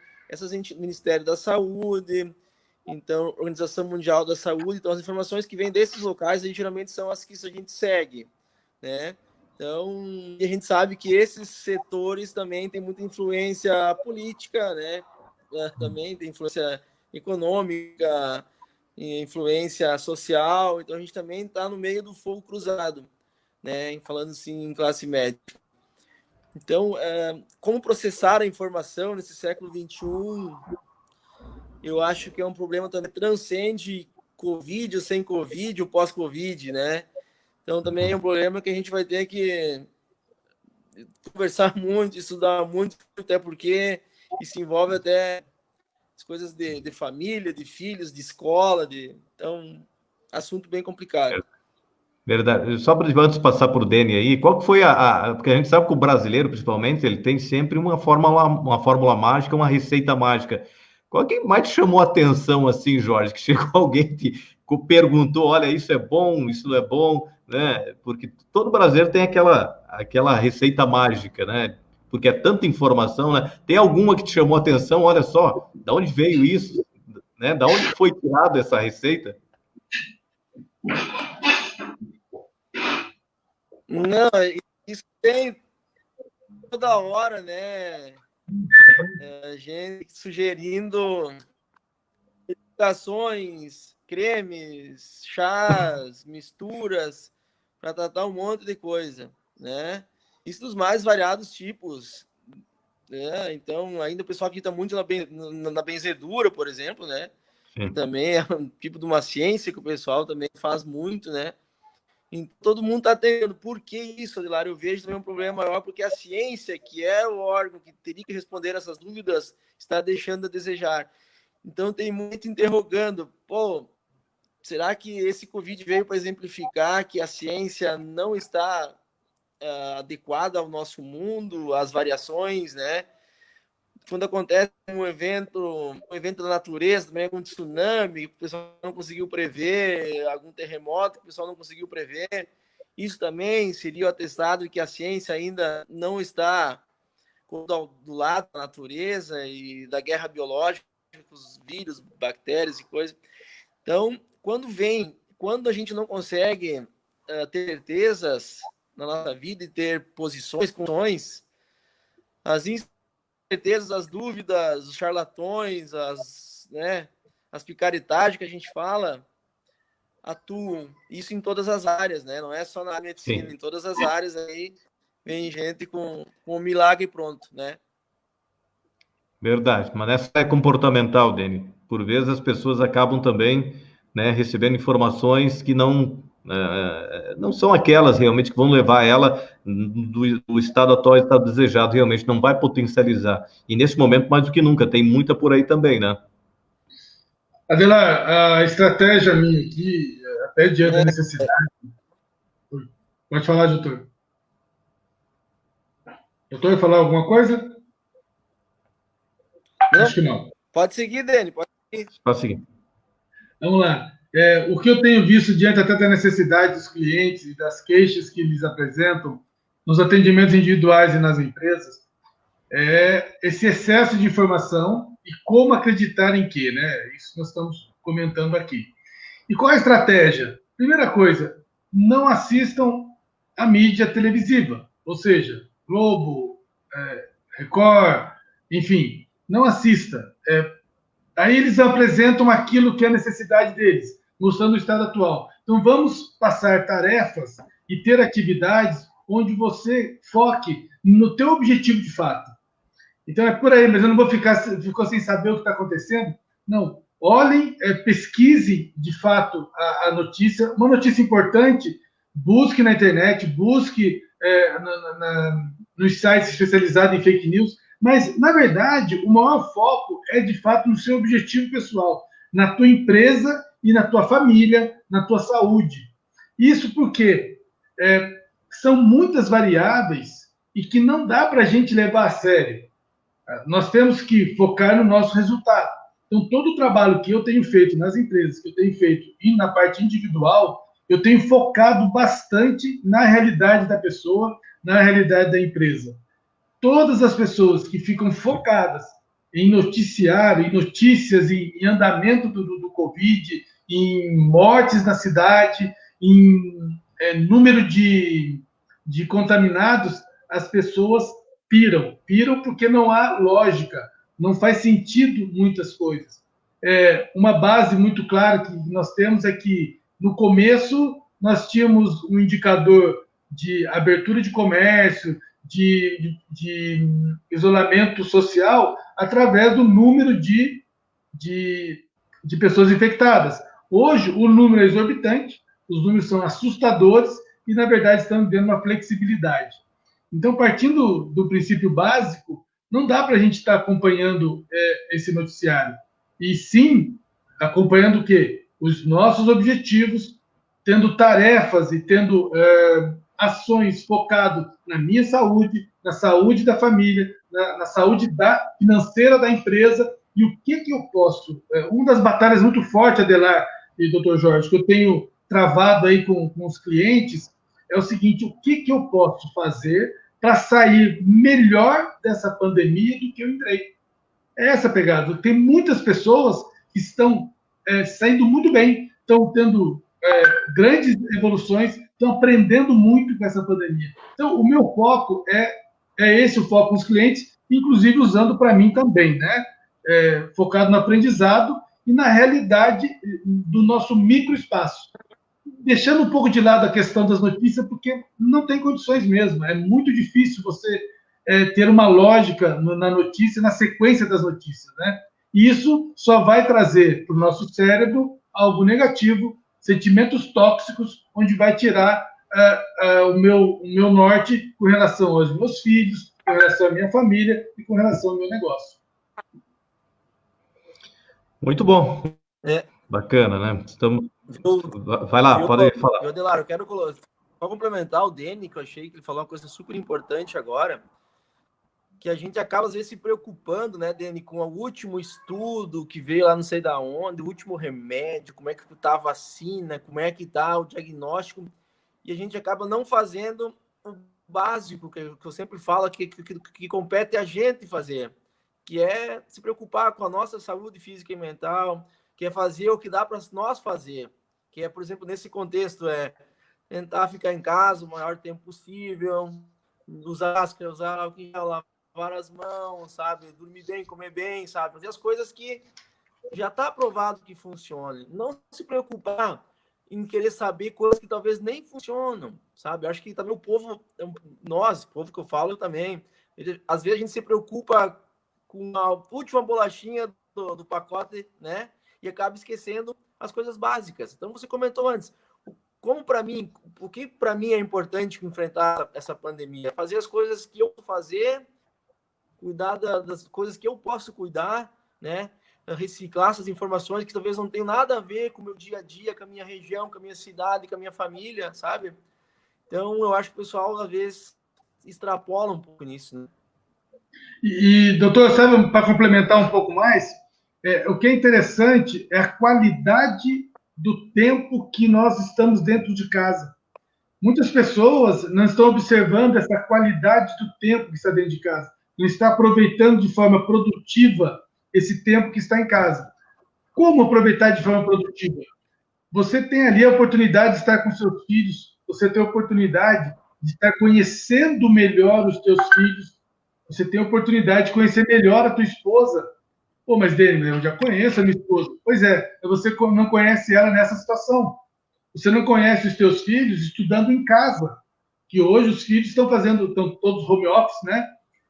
Ministério da Saúde, então, Organização Mundial da Saúde, então as informações que vêm desses locais, aí, geralmente são as que a gente segue, né? Então, e a gente sabe que esses setores também têm muita influência política, né? Também tem influência econômica, influência social, então a gente também está no meio do fogo cruzado, né? Falando assim em classe média. Então, como processar a informação nesse século XXI, eu acho que é um problema também que transcende Covid ou sem Covid, ou pós-Covid, né? Então, também é um problema que a gente vai ter que conversar muito, estudar muito, até porque isso envolve até as coisas de família, de filhos, de escola, então, assunto bem complicado. Verdade. Só para antes de passar por Deni aí, qual que foi porque a gente sabe que o brasileiro, principalmente, ele tem sempre uma fórmula mágica, uma receita mágica. Qual que mais te chamou a atenção, assim, Jorge, que chegou alguém que perguntou, olha, isso é bom, isso não é bom, né? Porque todo brasileiro tem aquela receita mágica, né? Porque é tanta informação, né? Tem alguma que te chamou a atenção? Olha só, da onde veio isso, né? Da onde foi tirada essa receita? Não, isso tem toda hora, né? A gente sugerindo medicações, cremes, chás, misturas, para tratar um monte de coisa, né? Isso dos mais variados tipos, né? Então, ainda o pessoal acredita muito na benzedura, por exemplo, né? Que também é um tipo de uma ciência que o pessoal também faz muito, né? E todo mundo está tendo. Por que isso, Adelar? Eu vejo também um problema maior, porque a ciência, que é o órgão que teria que responder essas dúvidas, está deixando a desejar. Então, tem muito interrogando. Pô, será que esse Covid veio para exemplificar que a ciência não está adequada ao nosso mundo, às variações, né? Quando acontece um evento da natureza, também algum tsunami, o pessoal não conseguiu prever, algum terremoto, o pessoal não conseguiu prever, isso também seria o atestado de que a ciência ainda não está do lado da natureza e da guerra biológica, os vírus, bactérias e coisas. Então, quando a gente não consegue ter certezas na nossa vida e ter posições, as incertezas, as dúvidas, os charlatões, as picaretagens que a gente fala, atuam. Isso em todas as áreas, né? Não é só na medicina, em todas as áreas aí vem gente com um milagre pronto, né? Verdade, mas essa é comportamental, Deni. Por vezes as pessoas acabam também, né, recebendo informações que não são aquelas realmente que vão levar ela do estado atual ao estado desejado, realmente não vai potencializar. E nesse momento, mais do que nunca, tem muita por aí também, né? Adelar, a estratégia minha aqui, até diante da necessidade. Pode falar, doutor. Doutor, vai falar alguma coisa? Não, acho que não. Pode seguir, Dani, pode seguir. Pode seguir. Vamos lá. O que eu tenho visto diante até da necessidade dos clientes e das queixas que eles apresentam nos atendimentos individuais e nas empresas é esse excesso de informação e como acreditar em quê, né? Isso nós estamos comentando aqui. E qual a estratégia? Primeira coisa, não assistam a mídia televisiva, ou seja, Globo, Record, enfim, não assista. Aí eles apresentam aquilo que é a necessidade deles, mostrando o estado atual. Então vamos passar tarefas e ter atividades onde você foque no teu objetivo de fato. Então é por aí, mas eu não vou ficou sem saber o que está acontecendo? Não. olhem, pesquisem, de fato, a notícia. Uma notícia importante, busque na internet, busque nos sites especializados em fake news, mas, na verdade, o maior foco é, de fato, no seu objetivo pessoal, na tua empresa e na tua família, na tua saúde. Isso porque são muitas variáveis e que não dá para a gente levar a sério. Nós temos que focar no nosso resultado. Então, todo o trabalho que eu tenho feito nas empresas, que eu tenho feito e na parte individual, eu tenho focado bastante na realidade da pessoa, na realidade da empresa. Todas as pessoas que ficam focadas em noticiário, em notícias, em andamento do Covid, em mortes na cidade, em número de contaminados, as pessoas piram porque não há lógica, não faz sentido muitas coisas. Uma base muito clara que nós temos é que, no começo, nós tínhamos um indicador de abertura de comércio, de isolamento social, através do número de pessoas infectadas. Hoje, o número é exorbitante, os números são assustadores e, na verdade, estamos dando uma flexibilidade. Então, partindo do princípio básico, não dá para a gente estar acompanhando esse noticiário. E sim, acompanhando o quê? Os nossos objetivos, tendo tarefas e tendo ações focadas na minha saúde, na saúde da família, na saúde financeira da empresa. E o que eu posso... uma das batalhas muito fortes, Adelar e Dr. Jorge, que eu tenho travado aí com os clientes, é o seguinte: o que eu posso fazer para sair melhor dessa pandemia do que eu entrei? É essa a pegada. Tem muitas pessoas que estão saindo muito bem, estão tendo grandes evoluções, estão aprendendo muito com essa pandemia. Então, o meu foco é esse, o foco com os clientes, inclusive usando para mim também, né? Focado no aprendizado e na realidade do nosso microespaço. Deixando um pouco de lado a questão das notícias, porque não tem condições mesmo. É muito difícil você ter uma lógica na notícia, na sequência das notícias, né? E isso só vai trazer para o nosso cérebro algo negativo, sentimentos tóxicos, onde vai tirar o meu norte com relação aos meus filhos, com relação à minha família e com relação ao meu negócio. Muito bom. Bacana, né? Vai lá, pode falar. Adelar, eu quero só complementar o Deni, que eu achei que ele falou uma coisa super importante agora, que a gente acaba, às vezes, se preocupando, né, Deni, com o último estudo que veio lá não sei da onde, o último remédio, como é que tá a vacina, como é que tá o diagnóstico, e a gente acaba não fazendo o básico, que eu sempre falo, que compete a gente fazer, que é se preocupar com a nossa saúde física e mental, que é fazer o que dá para nós fazer, que é, por exemplo, nesse contexto, tentar ficar em casa o maior tempo possível, usar máscara, usar álcool em gel, lavar as mãos, sabe? Dormir bem, comer bem, sabe? Fazer as coisas que já está provado que funcionam. Não se preocupar em querer saber coisas que talvez nem funcionam, sabe? Eu acho que também o povo, nós, o povo que eu falo também, às vezes a gente se preocupa com a última bolachinha do pacote, né? E acaba esquecendo as coisas básicas. Então, você comentou antes, o que para mim é importante enfrentar essa pandemia? Fazer as coisas que eu vou fazer, cuidar das coisas que eu posso cuidar, né? Reciclar essas informações que talvez não tenham nada a ver com o meu dia a dia, com a minha região, com a minha cidade, com a minha família, sabe? Então, eu acho que o pessoal, às vezes, extrapola um pouco nisso, né? E doutor, sabe, para complementar um pouco mais, o que é interessante é a qualidade do tempo que nós estamos dentro de casa. Muitas pessoas não estão observando essa qualidade do tempo que está dentro de casa, não está aproveitando de forma produtiva esse tempo que está em casa. Como aproveitar de forma produtiva? Você tem ali a oportunidade de estar com seus filhos, você tem a oportunidade de estar conhecendo melhor os teus filhos, você tem a oportunidade de conhecer melhor a tua esposa. Pô, mas Deni, eu já conheço a minha esposa. Pois é, você não conhece ela nessa situação. Você não conhece os teus filhos estudando em casa, que hoje os filhos estão todos home office, né?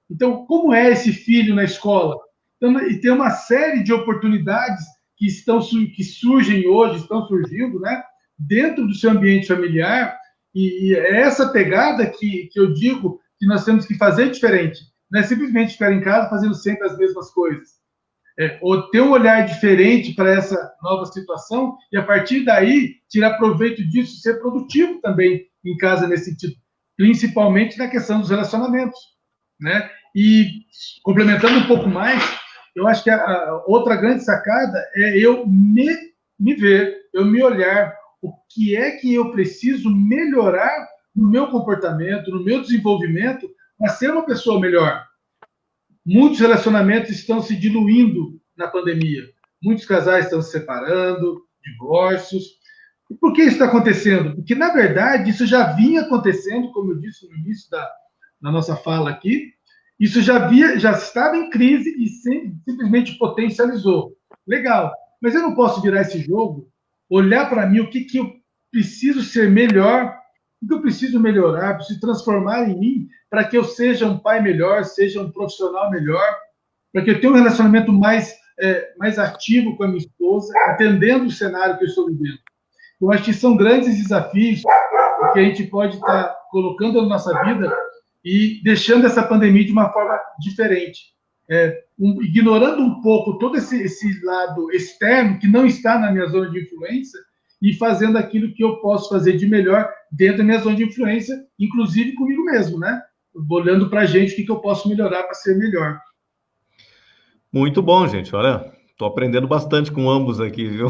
Então, como é esse filho na escola? Então, e tem uma série de oportunidades que surgem hoje, estão surgindo, né, dentro do seu ambiente familiar, e é essa pegada que eu digo que nós temos que fazer diferente. Não é simplesmente ficar em casa fazendo sempre as mesmas coisas. Ou ter um olhar diferente para essa nova situação e, a partir daí, tirar proveito disso, ser produtivo também em casa nesse sentido, principalmente na questão dos relacionamentos, né? E, complementando um pouco mais, eu acho que a outra grande sacada é eu me ver, eu me olhar, o que é que eu preciso melhorar no meu comportamento, no meu desenvolvimento, para ser uma pessoa melhor. Muitos relacionamentos estão se diluindo na pandemia. Muitos casais estão se separando, divórcios. E por que isso está acontecendo? Porque, na verdade, isso já vinha acontecendo, como eu disse no início da nossa fala aqui, isso já estava em crise e simplesmente potencializou. Legal, mas eu não posso virar esse jogo, olhar para mim o que eu preciso ser melhor, o que eu preciso melhorar, preciso transformar em mim para que eu seja um pai melhor, seja um profissional melhor, para que eu tenha um relacionamento mais ativo com a minha esposa, entendendo o cenário que eu estou vivendo. Eu acho que são grandes desafios que a gente pode estar colocando na nossa vida e deixando essa pandemia de uma forma diferente. Ignorando um pouco todo esse lado externo que não está na minha zona de influência e fazendo aquilo que eu posso fazer de melhor dentro da minha zona de influência, inclusive comigo mesmo, né? Olhando para a gente o que eu posso melhorar para ser melhor. Muito bom, gente. Olha, estou aprendendo bastante com ambos aqui, viu?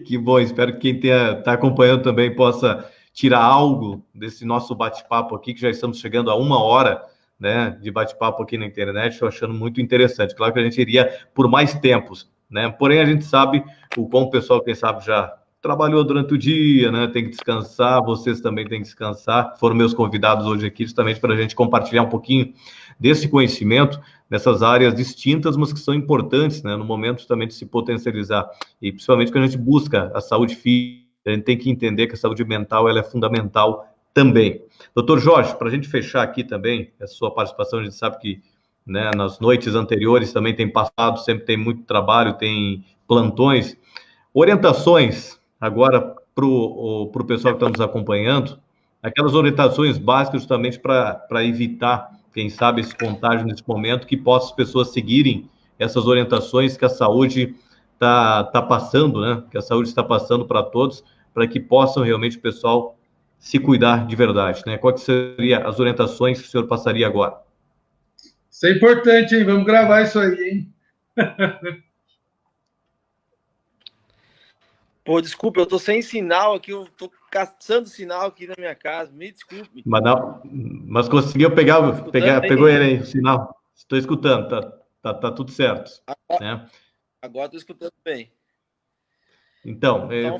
Que bom, espero que quem está acompanhando também possa tirar algo desse nosso bate-papo aqui, que já estamos chegando a 1 hora, né, de bate-papo aqui na internet. Estou achando muito interessante. Claro que a gente iria por mais tempos, né? Porém, a gente sabe o quão o pessoal, quem sabe, já trabalhou durante o dia, né? Tem que descansar, vocês também têm que descansar. Foram meus convidados hoje aqui justamente para a gente compartilhar um pouquinho desse conhecimento nessas áreas distintas, mas que são importantes, né, no momento também de se potencializar. E principalmente quando a gente busca a saúde física, a gente tem que entender que a saúde mental ela é fundamental também. Doutor Jorge, para a gente fechar aqui também, a sua participação, a gente sabe que, né, nas noites anteriores também tem passado, sempre tem muito trabalho, tem plantões. Orientações agora para o pessoal que está nos acompanhando, aquelas orientações básicas justamente para evitar, quem sabe, esse contágio nesse momento, que possa as pessoas seguirem essas orientações que a saúde está passando, né? Que a saúde está passando para todos, para que possam realmente o pessoal se cuidar de verdade, né? Quais seriam as orientações que o senhor passaria agora? Isso é importante, hein? Vamos gravar isso aí, hein? Pô, desculpa, eu tô sem sinal aqui, eu tô caçando sinal aqui na minha casa, me desculpe. Mas conseguiu pegou ele aí, o sinal. Estou escutando, tá tudo certo, né? Agora estou escutando bem. Então, eu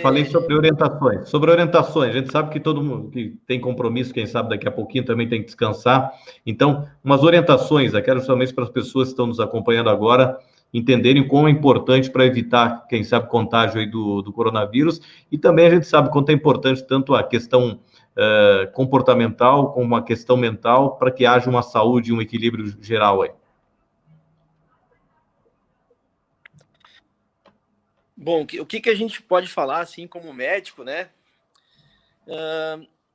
falei sobre orientações. Sobre orientações, a gente sabe que todo mundo que tem compromisso, quem sabe daqui a pouquinho também tem que descansar. Então, umas orientações, eu quero justamente para as pessoas que estão nos acompanhando agora entenderem como é importante para evitar, quem sabe, contágio aí do coronavírus. E também a gente sabe quanto é importante tanto a questão comportamental como a questão mental para que haja uma saúde e um equilíbrio geral aí. Bom, o que a gente pode falar, assim, como médico, né?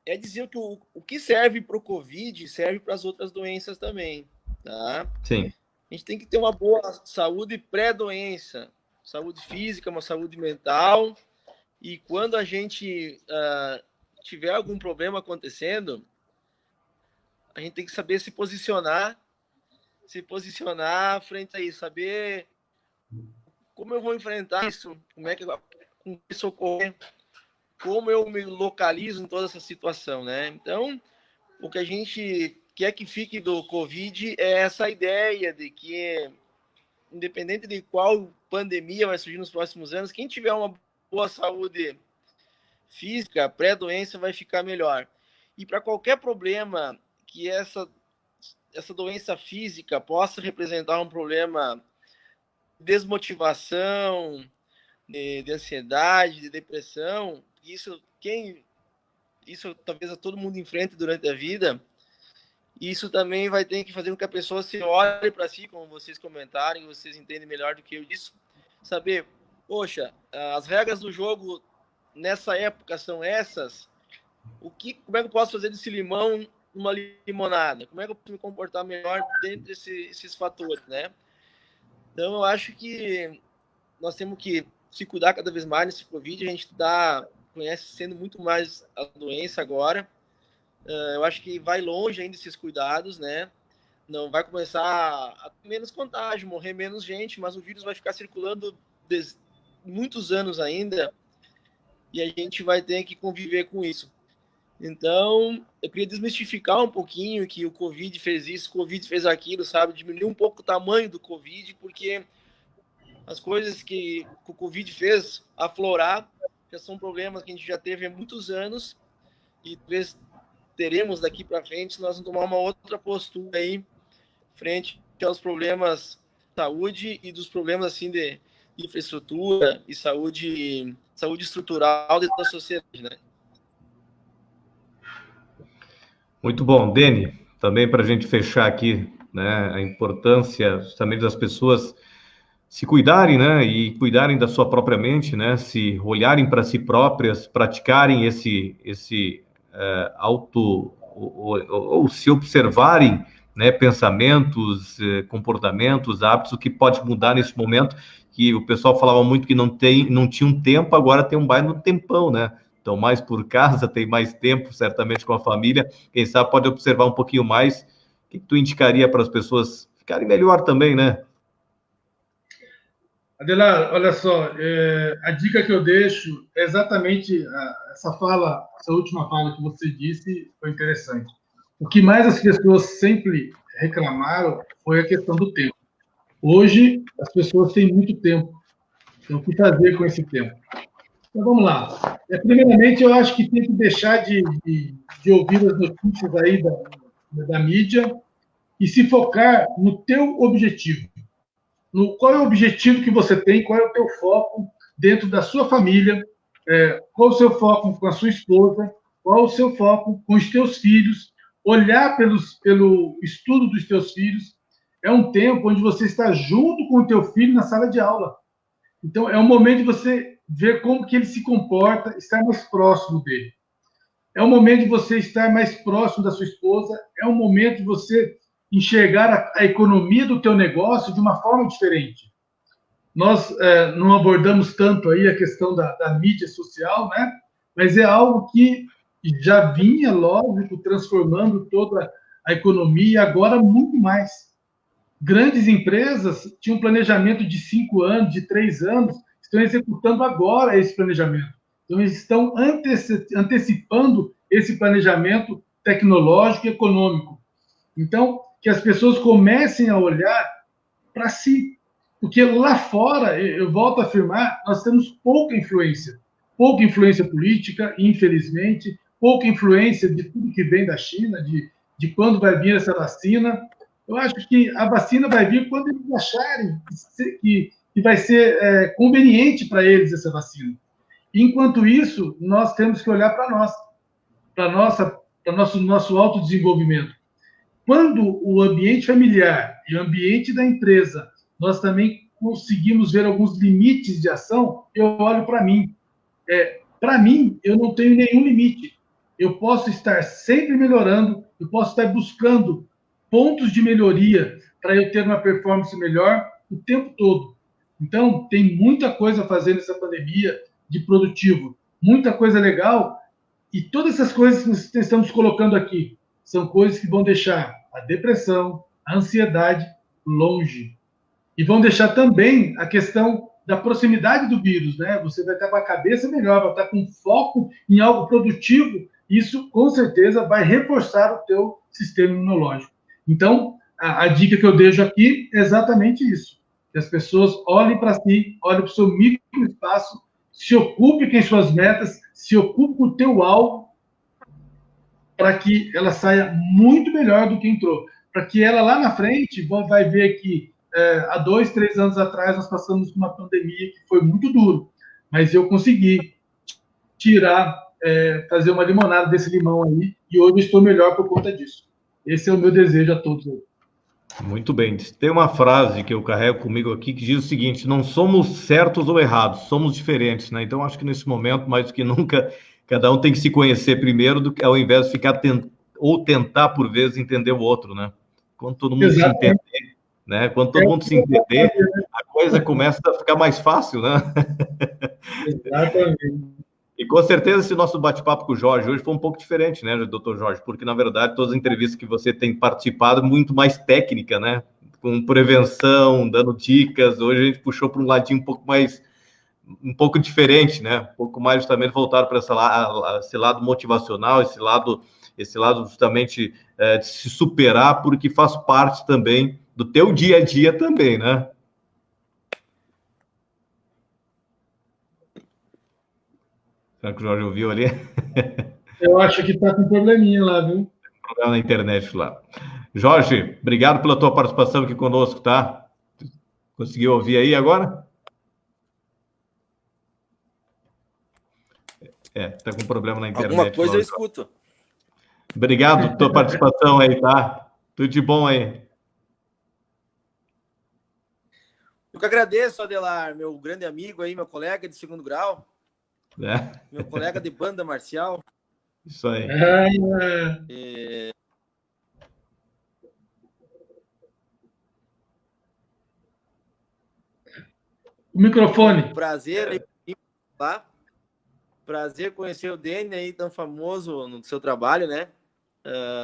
É dizer que o que serve para o Covid serve para as outras doenças também, tá? Sim. A gente tem que ter uma boa saúde pré-doença, saúde física, uma saúde mental, e quando a gente tiver algum problema acontecendo, a gente tem que saber se posicionar frente a isso, saber como eu vou enfrentar isso, como é que com que socorrer, como eu me localizo em toda essa situação, né? Então, o que a gente quer que fique do Covid é essa ideia de que, independente de qual pandemia vai surgir nos próximos anos, quem tiver uma boa saúde física, pré-doença, vai ficar melhor. E para qualquer problema que essa doença física possa representar um problema de desmotivação, de ansiedade, de depressão, isso talvez todo mundo enfrente durante a vida. Isso também vai ter que fazer com que a pessoa se olhe para si, como vocês comentaram, e vocês entendem melhor do que eu disso, saber, poxa, as regras do jogo nessa época são essas, como é que eu posso fazer desse limão uma limonada? Como é que eu posso me comportar melhor dentro desses fatores, né? Então, eu acho que nós temos que se cuidar cada vez mais nesse Covid. A gente está conhecendo muito mais a doença agora. Eu acho que vai longe ainda esses cuidados, né? Não vai começar a ter menos contágio, morrer menos gente, mas o vírus vai ficar circulando muitos anos ainda e a gente vai ter que conviver com isso. Então, eu queria desmistificar um pouquinho que o Covid fez isso, o Covid fez aquilo, sabe? Diminuir um pouco o tamanho do Covid, porque as coisas que o Covid fez aflorar já são problemas que a gente já teve há muitos anos e talvez teremos daqui para frente se nós não tomar uma outra postura aí frente aos problemas de saúde e dos problemas assim de infraestrutura e saúde estrutural dentro da sociedade, né? Muito bom, Deni, também para a gente fechar aqui, né, a importância justamente das pessoas se cuidarem, né, e cuidarem da sua própria mente, né, se olharem para si próprias, praticarem esse ou se observarem, né, pensamentos, comportamentos, hábitos, o que pode mudar nesse momento, que o pessoal falava muito que não tinha um tempo, agora tem um baita no tempão, né? Então, mais por casa, tem mais tempo, certamente, com a família. Quem sabe pode observar um pouquinho mais. O que tu indicaria para as pessoas ficarem melhor também, né? Adelar, olha só, a dica que eu deixo é exatamente essa última fala que você disse foi interessante. O que mais as pessoas sempre reclamaram foi a questão do tempo. Hoje, as pessoas têm muito tempo. Então, o que fazer com esse tempo? Então, vamos lá. Primeiramente, eu acho que tem que deixar de ouvir as notícias aí da mídia e se focar no teu objetivo. Qual é o objetivo que você tem, qual é o teu foco dentro da sua família, qual é o seu foco com a sua esposa, qual é o seu foco com os teus filhos, olhar pelo estudo dos teus filhos. É um tempo onde você está junto com o teu filho na sala de aula. Então, é um momento de você ver como que ele se comporta, estar mais próximo dele. É um momento de você estar mais próximo da sua esposa, é um momento de você enxergar a economia do teu negócio de uma forma diferente. Nós não abordamos tanto aí a questão da mídia social, né? Mas é algo que já vinha, lógico, transformando toda a economia e agora muito mais. Grandes empresas tinham planejamento de 5 anos, de 3 anos, estão executando agora esse planejamento. Então, eles estão antecipando esse planejamento tecnológico e econômico. Então, que as pessoas comecem a olhar para si. Porque lá fora, eu volto a afirmar, nós temos pouca influência política, infelizmente, pouca influência de tudo que vem da China, de quando vai vir essa vacina. Eu acho que a vacina vai vir quando eles acharem que vai ser conveniente para eles essa vacina. Enquanto isso, nós temos que olhar para nós, para nosso autodesenvolvimento. Quando o ambiente familiar e o ambiente da empresa, nós também conseguimos ver alguns limites de ação, eu olho para mim. Para mim, eu não tenho nenhum limite. Eu posso estar sempre melhorando, eu posso estar buscando pontos de melhoria para eu ter uma performance melhor o tempo todo. Então, tem muita coisa a fazer nessa pandemia de produtivo, muita coisa legal, e todas essas coisas que estamos colocando aqui são coisas que vão deixar a depressão, a ansiedade longe. E vão deixar também a questão da proximidade do vírus, né? Você vai estar com a cabeça melhor, vai estar com foco em algo produtivo. Isso, com certeza, vai reforçar o teu sistema imunológico. Então, a dica que eu deixo aqui é exatamente isso. Que as pessoas olhem para si, olhem para o seu microespaço, se ocupe com as suas metas, se ocupe com o teu alvo, para que ela saia muito melhor do que entrou. Para que ela lá na frente vai ver que há 2, 3 anos atrás nós passamos por uma pandemia que foi muito duro, mas eu consegui fazer uma limonada desse limão aí, e hoje estou melhor por conta disso. Esse é o meu desejo a todos aí. Muito bem. Tem uma frase que eu carrego comigo aqui que diz o seguinte: não somos certos ou errados, somos diferentes, né? Então, acho que nesse momento, mais do que nunca, cada um tem que se conhecer primeiro, do que ao invés de ficar ou tentar, por vezes, entender o outro, né? Quando todo mundo se entender, né? Quando todo mundo se entender, a coisa começa a ficar mais fácil, né? Exatamente. E com certeza esse nosso bate-papo com o Jorge hoje foi um pouco diferente, né, doutor Jorge? Porque, na verdade, todas as entrevistas que você tem participado, muito mais técnica, né? Com prevenção, dando dicas. Hoje a gente puxou para um ladinho um pouco diferente, né? Um pouco mais justamente voltado para esse lado motivacional, esse lado justamente de se superar, porque faz parte também do teu dia a dia também, né? Será que o Jorge ouviu ali? Eu acho que está com um probleminha lá, viu? Problema na internet lá. Jorge, obrigado pela tua participação aqui conosco, tá? Conseguiu ouvir aí agora? Tá com problema na internet. Alguma coisa eu escuto. Obrigado pela tua participação aí, tá? Tudo de bom aí. Eu que agradeço, Adelar, meu grande amigo aí, meu colega de segundo grau, meu colega de banda marcial. Isso aí. O microfone. Prazer lá. Prazer conhecer o Dene aí, tão famoso no seu trabalho, né?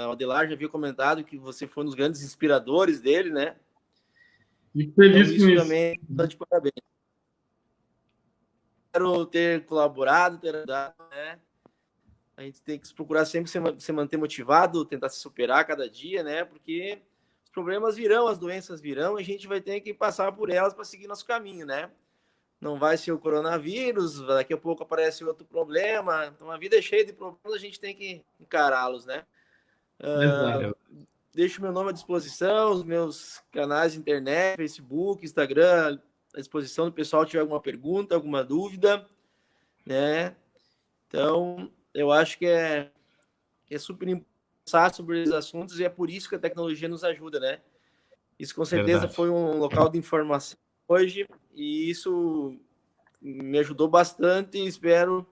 O Adelar já havia comentado que você foi um dos grandes inspiradores dele, né? Fico feliz então, com isso. Também, então, de parabéns. Espero ter colaborado, ter ajudado, né? A gente tem que procurar sempre se manter motivado, tentar se superar cada dia, né? Porque os problemas virão, as doenças virão, e a gente vai ter que passar por elas para seguir nosso caminho, né? Não vai ser o coronavírus, daqui a pouco aparece outro problema. Então, a vida é cheia de problemas, a gente tem que encará-los, né? Deixo meu nome à disposição, os meus canais de internet, Facebook, Instagram, à disposição do pessoal que tiver alguma pergunta, alguma dúvida, né? Então, eu acho que é super importante pensar sobre esses assuntos e é por isso que a tecnologia nos ajuda, né? Isso com certeza foi um local de informação hoje e isso me ajudou bastante e espero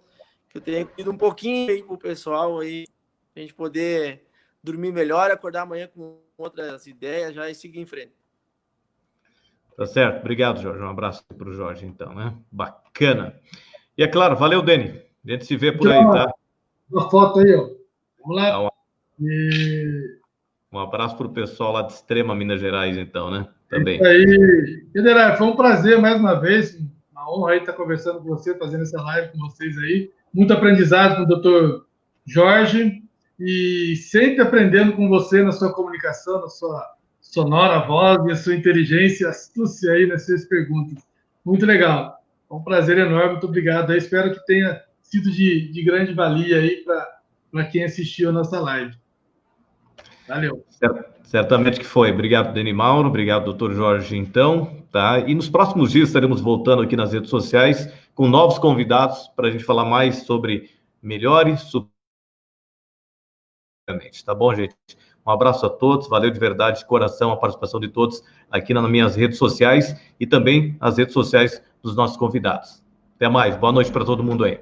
que eu tenha ido um pouquinho aí para o pessoal aí, a gente poder dormir melhor, acordar amanhã com outras ideias já e seguir em frente. Tá certo. Obrigado, Jorge. Um abraço para o Jorge, então, né? Bacana. E é claro, valeu, Deni. A gente se vê por aí, tá? Uma foto aí, ó. Vamos lá. Um abraço para o pessoal lá de Extrema, Minas Gerais, então, né? Também. Isso aí. Federer, foi um prazer mais uma vez. Uma honra aí estar conversando com você, fazendo essa live com vocês aí. Muito aprendizado com o doutor Jorge. E sempre aprendendo com você na sua comunicação, na sua sonora voz e a sua inteligência e astúcia aí nas suas perguntas. Muito legal. É um prazer enorme. Muito obrigado. Eu espero que tenha sido de grande valia aí para quem assistiu a nossa live. Valeu. Certamente que foi. Obrigado, Deni Mauro. Obrigado, doutor Jorge, então. Tá? E nos próximos dias estaremos voltando aqui nas redes sociais com novos convidados para a gente falar mais sobre melhores. Tá bom, gente? Um abraço a todos. Valeu de verdade, de coração, a participação de todos aqui nas minhas redes sociais e também as redes sociais dos nossos convidados. Até mais. Boa noite para todo mundo aí.